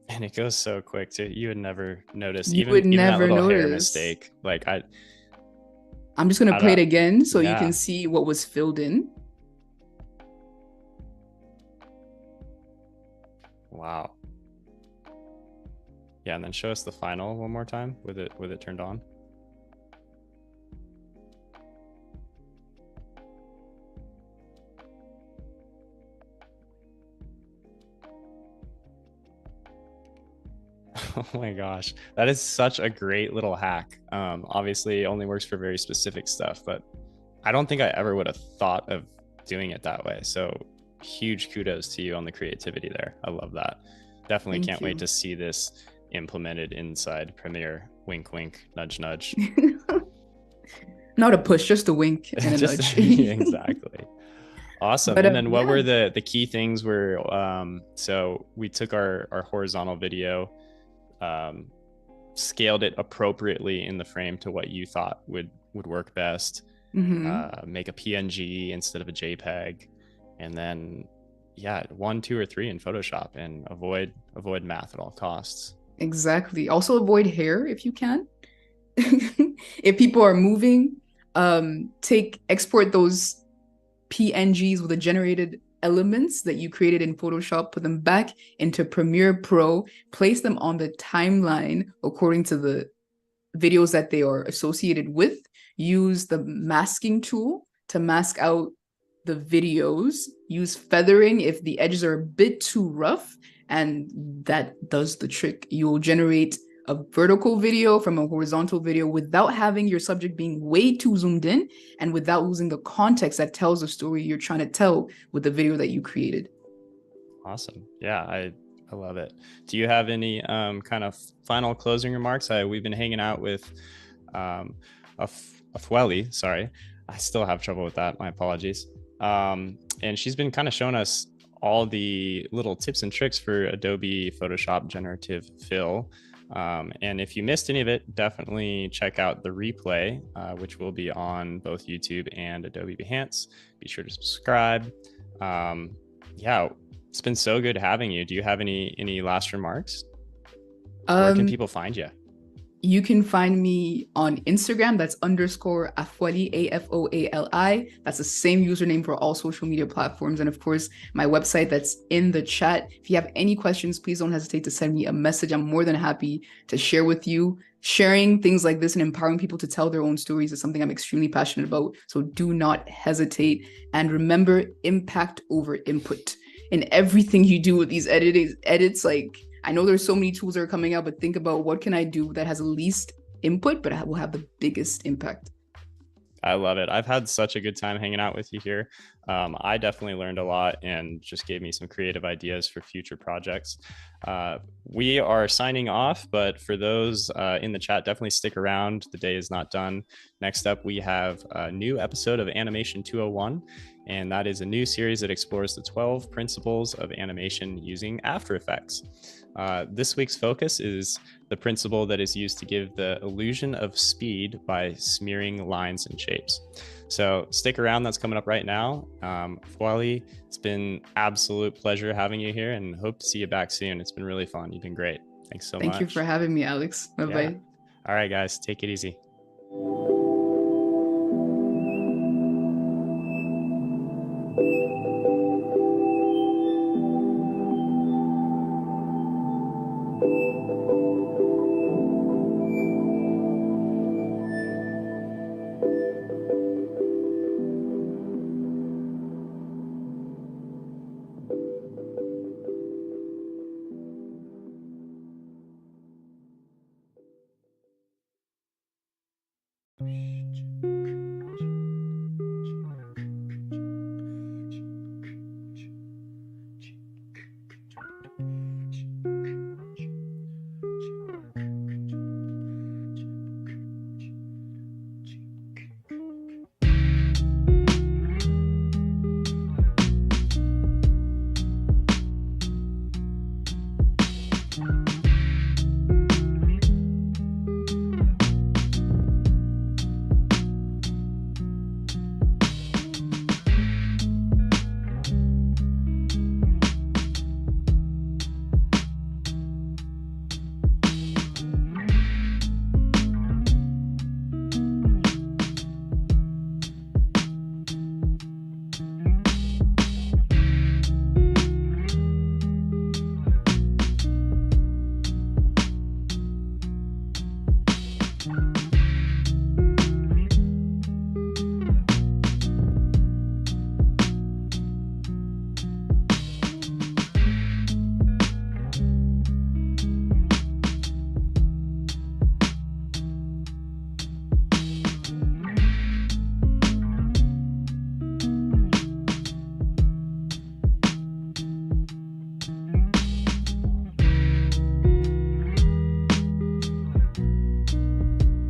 And it goes so quick too. You would never notice. You would never that little notice. Hair mistake. Like I'm just gonna play it again so you can see what was filled in. Wow. Yeah, and then show us the final one more time with it turned on. Oh my gosh, that is such a great little hack. Obviously it only works for very specific stuff, but I don't think I ever would have thought of doing it that way. So huge kudos to you on the creativity there. I love that. Definitely can't wait to see this implemented inside Premiere. Wink, wink, nudge, nudge. Not a push, just a wink and a nudge. Exactly. Awesome. And then what were the key things were, so we took our horizontal video, scaled it appropriately in the frame to what you thought would work best. Make a PNG instead of a JPEG, and then 1, 2, or 3 in Photoshop, and avoid math at all costs. Exactly. Also avoid hair if you can. If people are moving, export those PNGs with the generated elements that you created in Photoshop, put them back into Premiere Pro, place them on the timeline according to the videos that they are associated with. Use the masking tool to mask out the videos. Use feathering if the edges are a bit too rough, and that does the trick. You'll generate a vertical video from a horizontal video without having your subject being way too zoomed in and without losing the context that tells the story you're trying to tell with the video that you created. Awesome. Yeah, I love it. Do you have any kind of final closing remarks? We've been hanging out with Afoali. Sorry, I still have trouble with that. My apologies. And she's been kind of showing us all the little tips and tricks for Adobe Photoshop generative fill. And if you missed any of it, definitely check out the replay, which will be on both YouTube and Adobe Behance. Be sure to subscribe. It's been so good having you. Do you have any last remarks? Where can people find you? You can find me on Instagram. That's _Afoali, AFOALI. That's the same username for all social media platforms. And of course, my website that's in the chat. If you have any questions, please don't hesitate to send me a message. I'm more than happy to share with you. Sharing things like this and empowering people to tell their own stories is something I'm extremely passionate about. So do not hesitate. And remember, impact over input. In everything you do with these edits, like, I know there's so many tools that are coming out, but think about what can I do that has the least input, but it will have the biggest impact. I love it. I've had such a good time hanging out with you here. I definitely learned a lot and just gave me some creative ideas for future projects. We are signing off, but for those in the chat, definitely stick around. The day is not done. Next up, we have a new episode of Animation 201, and that is a new series that explores the 12 principles of animation using After Effects. This week's focus is the principle that is used to give the illusion of speed by smearing lines and shapes. So stick around, that's coming up right now. Afoali, it's been absolute pleasure having you here and hope to see you back soon. It's been really fun. You've been great. Thanks so Thank you much. for having me, Alex. Bye Yeah. bye. All right, guys, take it easy.